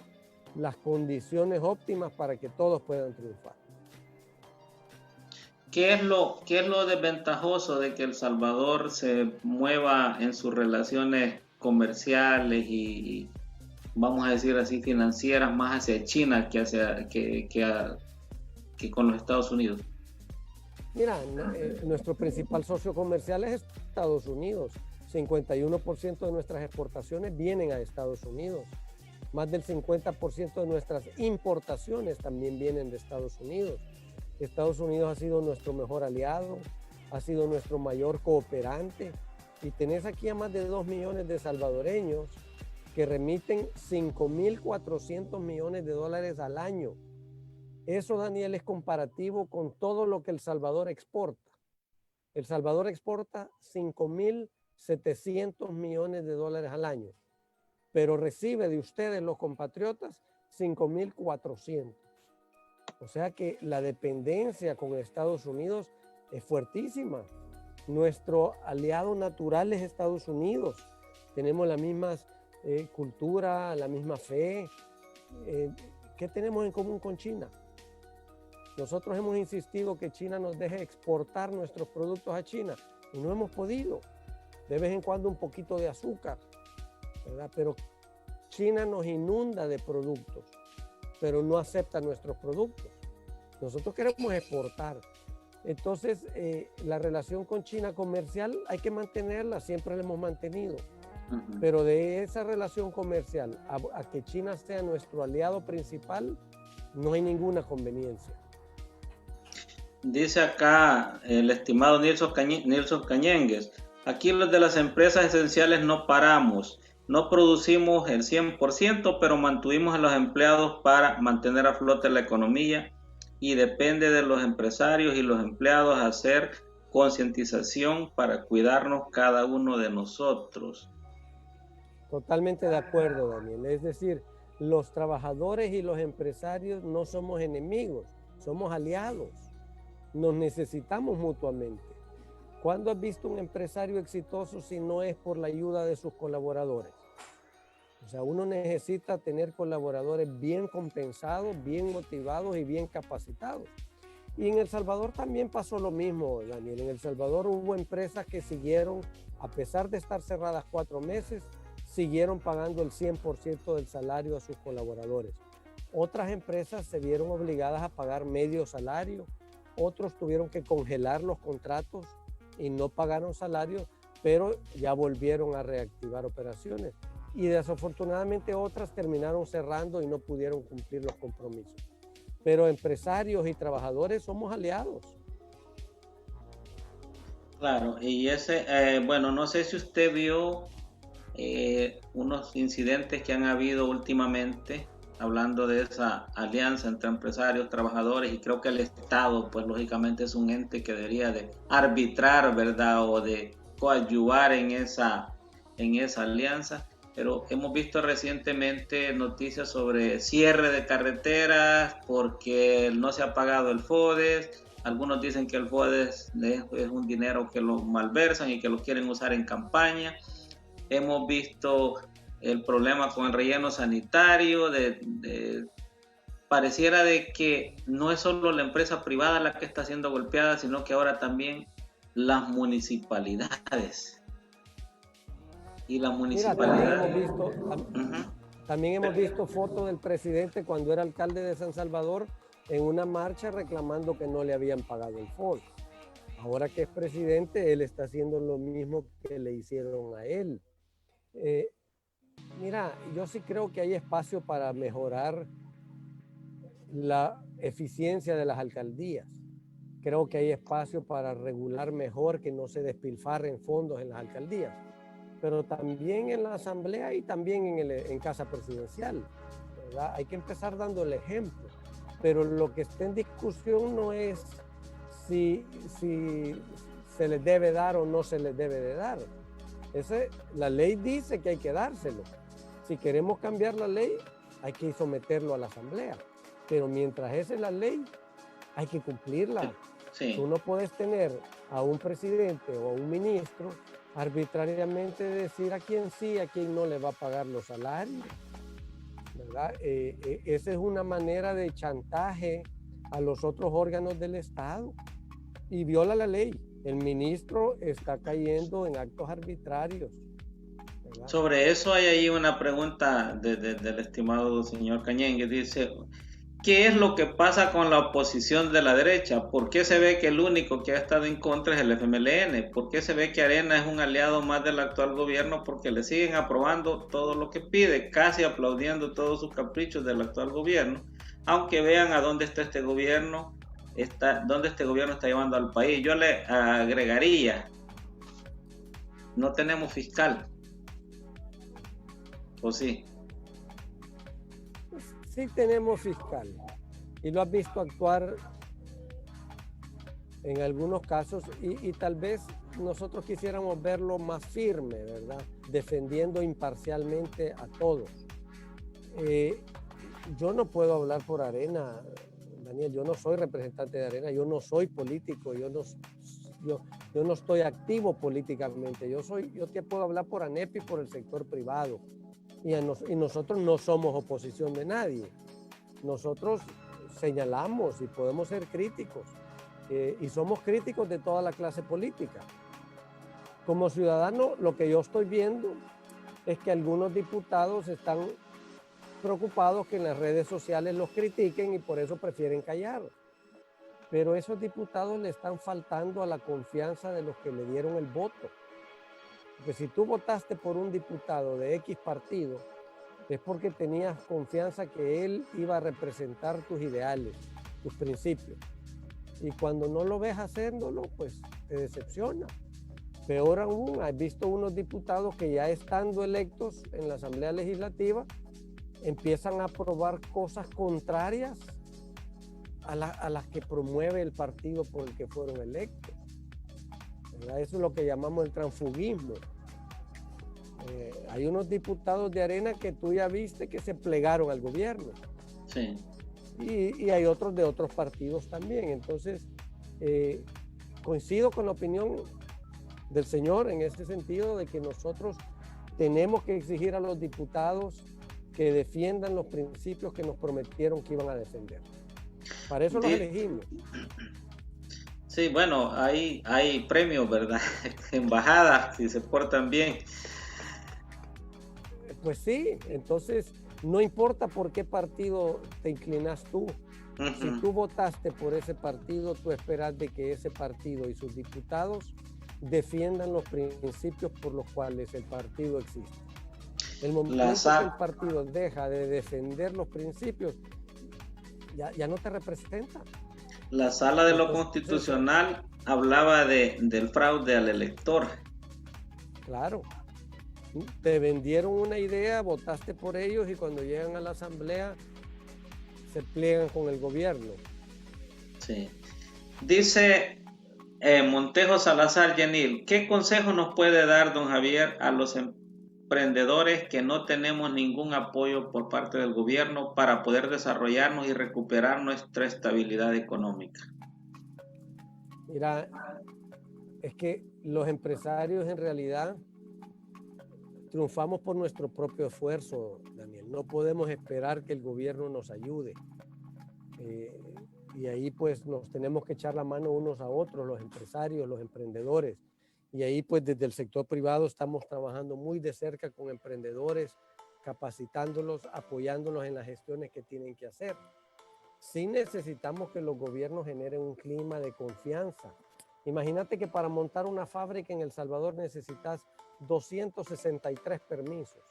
las condiciones óptimas para que todos puedan triunfar. ¿Qué es lo desventajoso de que El Salvador se mueva en sus relaciones comerciales y vamos a decir así financieras más hacia China que con los Estados Unidos? Mira, nuestro principal socio comercial es Estados Unidos. 51% de nuestras exportaciones vienen a Estados Unidos. Más del 50% de nuestras importaciones también vienen de Estados Unidos. Estados Unidos ha sido nuestro mejor aliado, ha sido nuestro mayor cooperante, y tenés aquí a más de 2 millones de salvadoreños que remiten 5.400 millones de dólares al año. Eso, Daniel, es comparativo con todo lo que El Salvador exporta. El Salvador exporta 5.700 millones de dólares al año, pero recibe de ustedes, los compatriotas, 5.400. O sea que la dependencia con Estados Unidos es fuertísima. Nuestro aliado natural es Estados Unidos. Tenemos la misma cultura, la misma fe. ¿Qué tenemos en común con China? Nosotros hemos insistido que China nos deje exportar nuestros productos a China y no hemos podido. De vez en cuando un poquito de azúcar, ¿verdad? Pero China nos inunda de productos, pero no acepta nuestros productos. Nosotros queremos exportar. Entonces, la relación con China comercial hay que mantenerla, siempre la hemos mantenido. Pero de esa relación comercial a que China sea nuestro aliado principal, no hay ninguna conveniencia. Dice acá el estimado Nilson Cañengues, aquí los de las empresas esenciales no paramos, no producimos el 100%, pero mantuvimos a los empleados para mantener a flote la economía y depende de los empresarios y los empleados hacer concientización para cuidarnos cada uno de nosotros. Totalmente de acuerdo, Daniel. Es decir, los trabajadores y los empresarios no somos enemigos, somos aliados. Nos necesitamos mutuamente. ¿Cuándo has visto un empresario exitoso si no es por la ayuda de sus colaboradores? O sea, uno necesita tener colaboradores bien compensados, bien motivados y bien capacitados. Y en El Salvador también pasó lo mismo, Daniel. En El Salvador hubo empresas que siguieron, a pesar de estar cerradas 4 meses, siguieron pagando el 100% del salario a sus colaboradores. Otras empresas se vieron obligadas a pagar medio salario, otros tuvieron que congelar los contratos y no pagaron salario, pero ya volvieron a reactivar operaciones. Y desafortunadamente otras terminaron cerrando y no pudieron cumplir los compromisos. Pero empresarios y trabajadores somos aliados. Claro, y bueno, no sé si usted vio unos incidentes que han habido últimamente, hablando de esa alianza entre empresarios, trabajadores, y creo que el Estado, pues lógicamente es un ente que debería de arbitrar, ¿verdad? O de coadyuvar en esa alianza. Pero hemos visto recientemente noticias sobre cierre de carreteras porque no se ha pagado el FODES. Algunos dicen que el FODES es un dinero que lo malversan y que lo quieren usar en campaña. Hemos visto el problema con el relleno sanitario. Pareciera de que no es solo la empresa privada la que está siendo golpeada, sino que ahora también las municipalidades. Y la municipalidad. Mira, también hemos visto fotos del presidente cuando era alcalde de San Salvador en una marcha reclamando que no le habían pagado el FODES. Ahora que es presidente, él está haciendo lo mismo que le hicieron a él. Mira, yo sí creo que hay espacio para mejorar la eficiencia de las alcaldías. Creo que hay espacio para regular mejor que no se despilfarren fondos en las alcaldías, pero también en la asamblea y también en casa presidencial, ¿verdad? Hay que empezar dando el ejemplo, pero lo que está en discusión no es si se les debe dar o no se les debe de dar. La ley dice que hay que dárselo. Si queremos cambiar la ley, hay que someterlo a la asamblea, pero mientras esa es la ley, hay que cumplirla. Sí. Tú no puedes tener a un presidente o a un ministro arbitrariamente decir a quién sí, a quién no le va a pagar los salarios, ¿verdad? Esa es una manera de chantaje a los otros órganos del Estado y viola la ley. El ministro está cayendo en actos arbitrarios, ¿verdad? Sobre eso hay ahí una pregunta del estimado señor Cañengues. Dice, ¿qué es lo que pasa con la oposición de la derecha? ¿Por qué se ve que el único que ha estado en contra es el FMLN? ¿Por qué se ve que Arena es un aliado más del actual gobierno? Porque le siguen aprobando todo lo que pide, casi aplaudiendo todos sus caprichos del actual gobierno, aunque vean a dónde está este gobierno, dónde este gobierno está llevando al país. Yo le agregaría, no tenemos fiscal. ¿O sí? Sí tenemos fiscal y lo has visto actuar en algunos casos y tal vez nosotros quisiéramos verlo más firme, ¿verdad? Defendiendo imparcialmente a todos. Yo no puedo hablar por Arena, Daniel, yo no soy representante de Arena, yo no soy político, yo no estoy activo políticamente, yo te puedo hablar por ANEP y por el sector privado. Y nosotros no somos oposición de nadie. Nosotros señalamos y podemos ser críticos. Y somos críticos de toda la clase política. Como ciudadano, lo que yo estoy viendo es que algunos diputados están preocupados que en las redes sociales los critiquen y por eso prefieren callar. Pero esos diputados le están faltando a la confianza de los que le dieron el voto. Porque si tú votaste por un diputado de X partido, es porque tenías confianza que él iba a representar tus ideales, tus principios. Y cuando no lo ves haciéndolo, pues te decepciona. Peor aún, has visto unos diputados que ya estando electos en la Asamblea Legislativa, empiezan a aprobar cosas contrarias a las que promueve el partido por el que fueron electos. ¿Verdad? Eso es lo que llamamos el transfugismo. Hay unos diputados de Arena que tú ya viste que se plegaron al gobierno. Sí. Y hay otros de otros partidos también. Entonces, coincido con la opinión del señor en este sentido de que nosotros tenemos que exigir a los diputados que defiendan los principios que nos prometieron que iban a defender. Para eso los elegimos. Sí, bueno, hay premios, ¿verdad? Embajadas, si se portan bien. Pues sí, entonces no importa por qué partido te inclinas tú. Si tú votaste por ese partido, tú esperas de que ese partido y sus diputados defiendan los principios por los cuales el partido existe. El momento que el partido deja de defender los principios, ya no te representa. La Sala de lo Constitucional hablaba del fraude al elector. Claro. Te vendieron una idea, votaste por ellos y cuando llegan a la asamblea se pliegan con el gobierno. Sí. Dice Montejo Salazar Yanil, ¿qué consejo nos puede dar don Javier a los emprendedores que no tenemos ningún apoyo por parte del gobierno para poder desarrollarnos y recuperar nuestra estabilidad económica? Mira, es que los empresarios en realidad triunfamos por nuestro propio esfuerzo, Daniel. No podemos esperar que el gobierno nos ayude. Y ahí pues nos tenemos que echar la mano unos a otros, los empresarios, los emprendedores. Y ahí pues desde el sector privado estamos trabajando muy de cerca con emprendedores, capacitándolos, apoyándolos en las gestiones que tienen que hacer. Sí necesitamos que los gobiernos generen un clima de confianza. Imagínate que para montar una fábrica en El Salvador necesitas 263 permisos.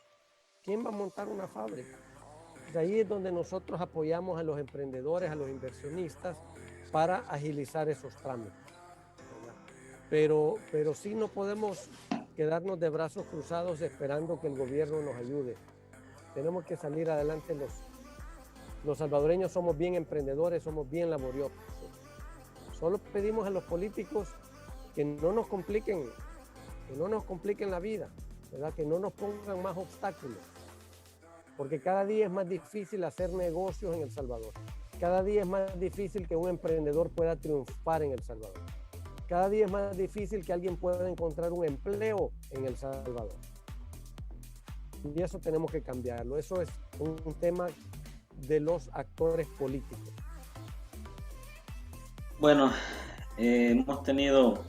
¿Quién va a montar una fábrica? De ahí es donde nosotros apoyamos a los emprendedores, a los inversionistas para agilizar esos trámites. Pero sí no podemos quedarnos de brazos cruzados esperando que el gobierno nos ayude. Tenemos que salir adelante. Los salvadoreños somos bien emprendedores, somos bien laboriosos. Solo pedimos a los políticos que no nos compliquen la vida, ¿verdad? Que no nos pongan más obstáculos, porque cada día es más difícil hacer negocios en El Salvador. Cada día es más difícil que un emprendedor pueda triunfar en El Salvador. Cada día es más difícil que alguien pueda encontrar un empleo en El Salvador. Y eso tenemos que cambiarlo. Eso es un tema de los actores políticos. Bueno, hemos tenido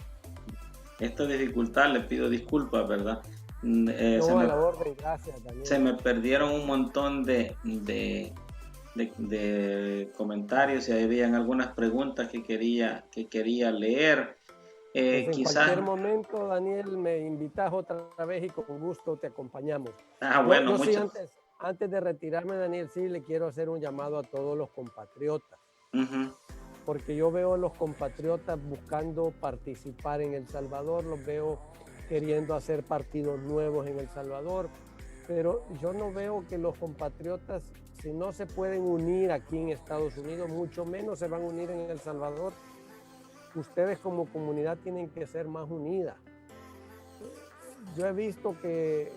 esta dificultad, le pido disculpas, ¿verdad? No, a la orden, gracias, Daniel. Se me perdieron un montón de comentarios y habían algunas preguntas que quería leer. Pues en cualquier momento, Daniel, me invitas otra vez y con gusto te acompañamos. Bueno, sí, antes de retirarme, Daniel, sí le quiero hacer un llamado a todos los compatriotas. Porque yo veo a los compatriotas buscando participar en El Salvador, los veo queriendo hacer partidos nuevos en El Salvador. pero yo no veo que los compatriotas, si no se pueden unir aquí en Estados Unidos, mucho menos se van a unir en El Salvador. Ustedes como comunidad tienen que ser más unidas. Yo he visto que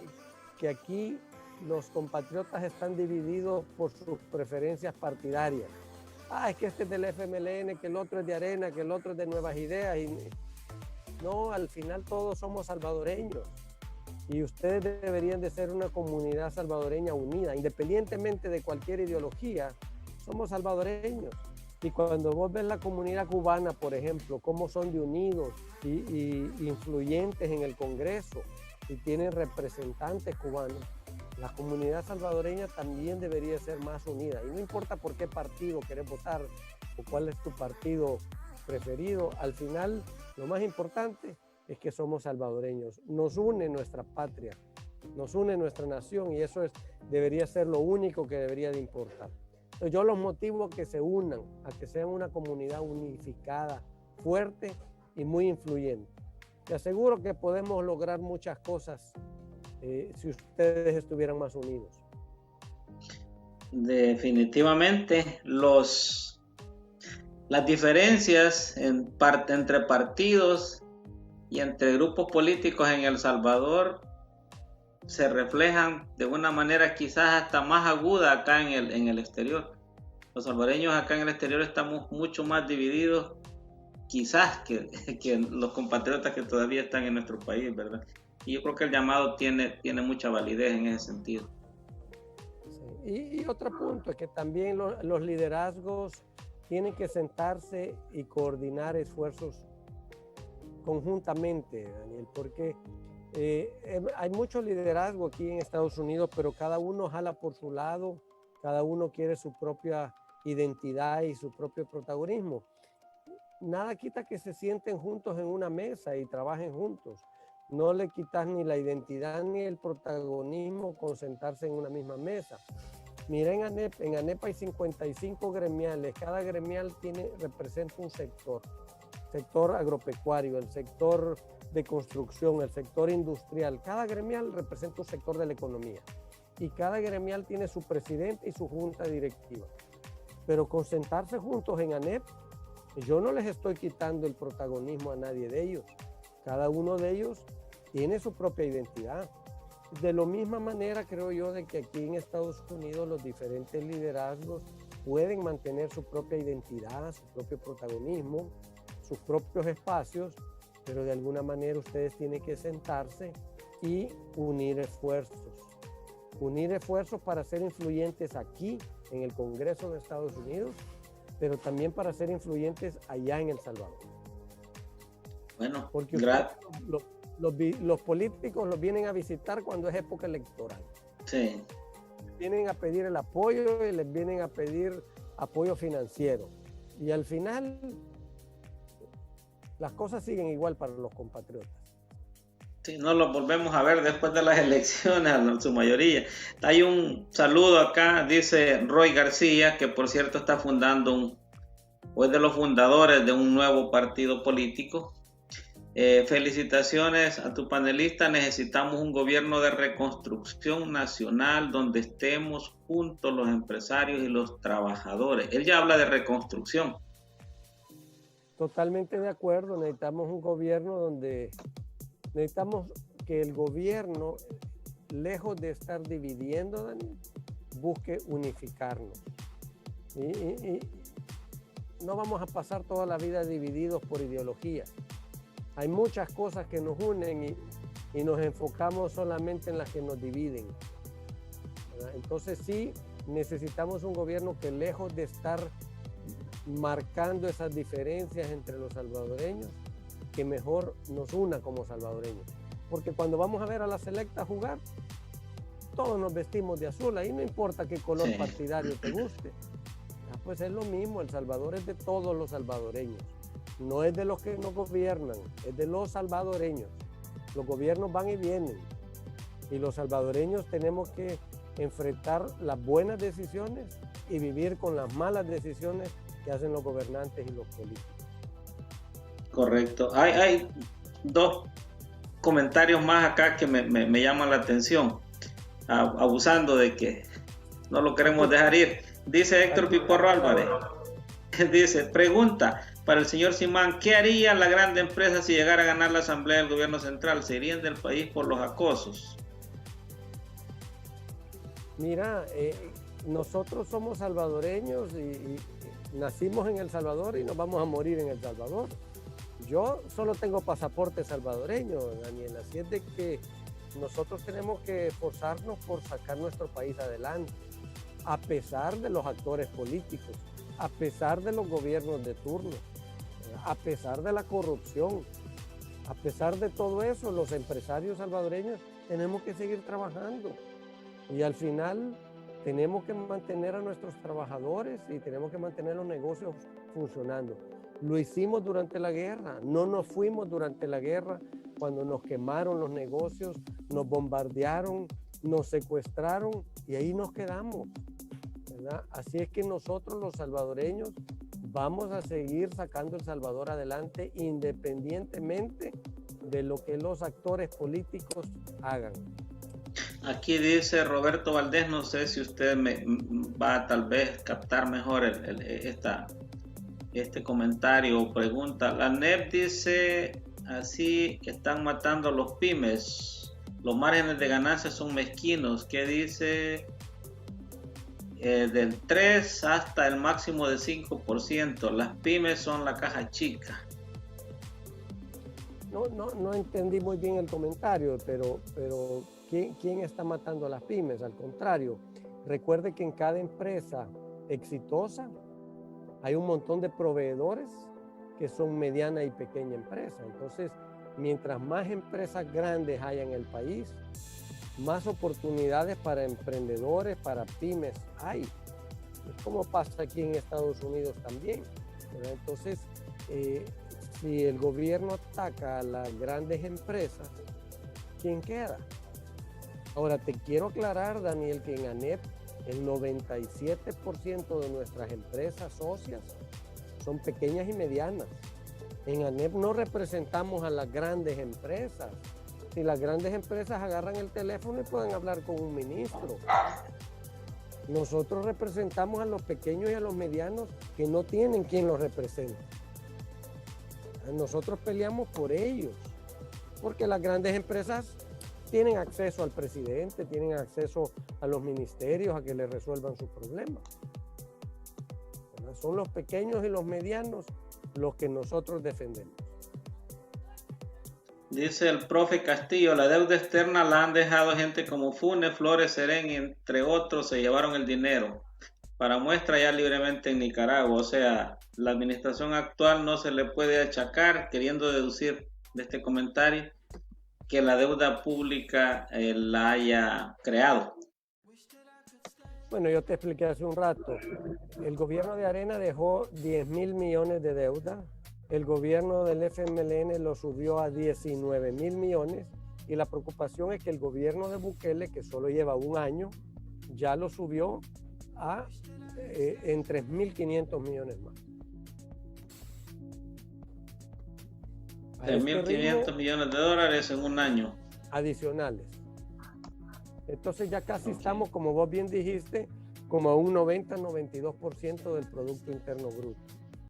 aquí los compatriotas están divididos por sus preferencias partidarias. Es que este es del FMLN, que el otro es de Arena, que el otro es de Nuevas Ideas. No, al final todos somos salvadoreños. Y ustedes deberían de ser una comunidad salvadoreña unida, independientemente de cualquier ideología, somos salvadoreños. Y cuando vos ves la comunidad cubana, por ejemplo, cómo son de unidos y influyentes en el Congreso y tienen representantes cubanos, la comunidad salvadoreña también debería ser más unida. Y no importa por qué partido querés votar o cuál es tu partido preferido, al final lo más importante es que somos salvadoreños. Nos une nuestra patria, nos une nuestra nación y eso debería ser lo único que debería de importar. Entonces yo los motivo a que se unan, a que sean una comunidad unificada, fuerte y muy influyente. Te aseguro que podemos lograr muchas cosas si ustedes estuvieran más unidos. Definitivamente las diferencias entre partidos y entre grupos políticos en El Salvador se reflejan de una manera quizás hasta más aguda acá en el exterior. Los salvadoreños acá en el exterior estamos mucho más divididos quizás que los compatriotas que todavía están en nuestro país, ¿verdad? Y yo creo que el llamado tiene mucha validez en ese sentido. Sí. Y otro punto es que también los liderazgos tienen que sentarse y coordinar esfuerzos conjuntamente, Daniel, porque hay mucho liderazgo aquí en Estados Unidos, pero cada uno jala por su lado, cada uno quiere su propia identidad y su propio protagonismo. Nada quita que se sienten juntos en una mesa y trabajen juntos. No le quitas ni la identidad ni el protagonismo con sentarse en una misma mesa. Mira, en ANEP hay 55 gremiales, cada gremial representa un sector agropecuario, el sector de construcción, el sector industrial. Cada gremial representa un sector de la economía y cada gremial tiene su presidente y su junta directiva. Pero con sentarse juntos en ANEP, yo no les estoy quitando el protagonismo a nadie de ellos. Cada uno de ellos tiene su propia identidad. De la misma manera creo yo de que aquí en Estados Unidos los diferentes liderazgos pueden mantener su propia identidad, su propio protagonismo, sus propios espacios, pero de alguna manera ustedes tienen que sentarse y unir esfuerzos para ser influyentes aquí en el Congreso de Estados Unidos, pero también para ser influyentes allá en El Salvador. Bueno, porque los políticos los vienen a visitar cuando es época electoral. Sí. Vienen a pedir el apoyo y les vienen a pedir apoyo financiero. Y al final las cosas siguen igual para los compatriotas. Sí, no los volvemos a ver después de las elecciones, en su mayoría. Hay un saludo acá, dice Roy García, que por cierto está fundando o es de los fundadores de un nuevo partido político. Felicitaciones a tu panelista. Necesitamos un gobierno de reconstrucción nacional donde estemos juntos los empresarios y los trabajadores. Él ya habla de reconstrucción. Totalmente de acuerdo. Necesitamos un gobierno donde necesitamos que el gobierno, lejos de estar dividiendo, Daniel, busque unificarnos. Y no vamos a pasar toda la vida divididos por ideología. Hay muchas cosas que nos unen y nos enfocamos solamente en las que nos dividen, ¿verdad? Entonces sí, necesitamos un gobierno que lejos de estar marcando esas diferencias entre los salvadoreños, que mejor nos una como salvadoreños. Porque cuando vamos a ver a la selecta jugar, todos nos vestimos de azul, ahí no importa qué color partidario te guste. Pues es lo mismo, El Salvador es de todos los salvadoreños. No es de los que no gobiernan, es de los salvadoreños. Los gobiernos van y vienen y los salvadoreños tenemos que enfrentar las buenas decisiones y vivir con las malas decisiones que hacen los gobernantes y los políticos. Correcto. Hay dos comentarios más acá que me llaman la atención. abusando de que no lo queremos dejar ir. Dice Héctor Piporro Álvarez, dice, pregunta para el señor Simán, ¿qué haría la grande empresa si llegara a ganar la asamblea del gobierno central? ¿Se irían del país por los acosos? Mira, nosotros somos salvadoreños y nacimos en El Salvador y nos vamos a morir en El Salvador. Yo solo tengo pasaporte salvadoreño, Daniel, así es de que nosotros tenemos que esforzarnos por sacar nuestro país adelante, a pesar de los actores políticos, a pesar de los gobiernos de turno, a pesar de la corrupción, a pesar de todo eso, los empresarios salvadoreños tenemos que seguir trabajando y al final tenemos que mantener a nuestros trabajadores y tenemos que mantener los negocios funcionando. Lo hicimos durante la guerra, no nos fuimos durante la guerra cuando nos quemaron los negocios, nos bombardearon, nos secuestraron y ahí nos quedamos, ¿verdad? Así es que nosotros los salvadoreños vamos a seguir sacando El Salvador adelante independientemente de lo que los actores políticos hagan. Aquí dice Roberto Valdés, no sé si usted me va a tal vez captar mejor este comentario o pregunta. La NEP dice así que están matando a los pymes, los márgenes de ganancia son mezquinos. ¿Qué dice? Del 3 hasta el máximo de 5%. Las pymes son la caja chica. No entendí muy bien el comentario, pero ¿quién está matando a las pymes? Al contrario, recuerde que en cada empresa exitosa hay un montón de proveedores que son mediana y pequeña empresa. Entonces, mientras más empresas grandes haya en el país, más oportunidades para emprendedores, para pymes hay. Es como pasa aquí en Estados Unidos también, ¿verdad? Entonces, si el gobierno ataca a las grandes empresas, ¿quién queda? Ahora, te quiero aclarar, Daniel, que en ANEP el 97% de nuestras empresas socias son pequeñas y medianas. En ANEP no representamos a las grandes empresas. Si las grandes empresas agarran el teléfono y pueden hablar con un ministro. Nosotros representamos a los pequeños y a los medianos que no tienen quien los represente. Nosotros peleamos por ellos, porque las grandes empresas tienen acceso al presidente, tienen acceso a los ministerios, a que les resuelvan sus problemas. Son los pequeños y los medianos los que nosotros defendemos. Dice el profe Castillo, la deuda externa la han dejado gente como Funes, Flores, Serén, entre otros, se llevaron el dinero. Para muestra ya libremente en Nicaragua, o sea, la administración actual no se le puede achacar, queriendo deducir de este comentario, que la deuda pública la haya creado. Bueno, yo te expliqué hace un rato. El gobierno de Arena dejó 10.000 millones de deuda. El gobierno del FMLN lo subió a 19.000 millones. Y la preocupación es que el gobierno de Bukele, que solo lleva un año, ya lo subió a en 3.500 millones más. 3.500 millones de dólares en un año. Adicionales. Entonces ya casi estamos, como vos bien dijiste, como a un 90-92% del Producto Interno Bruto.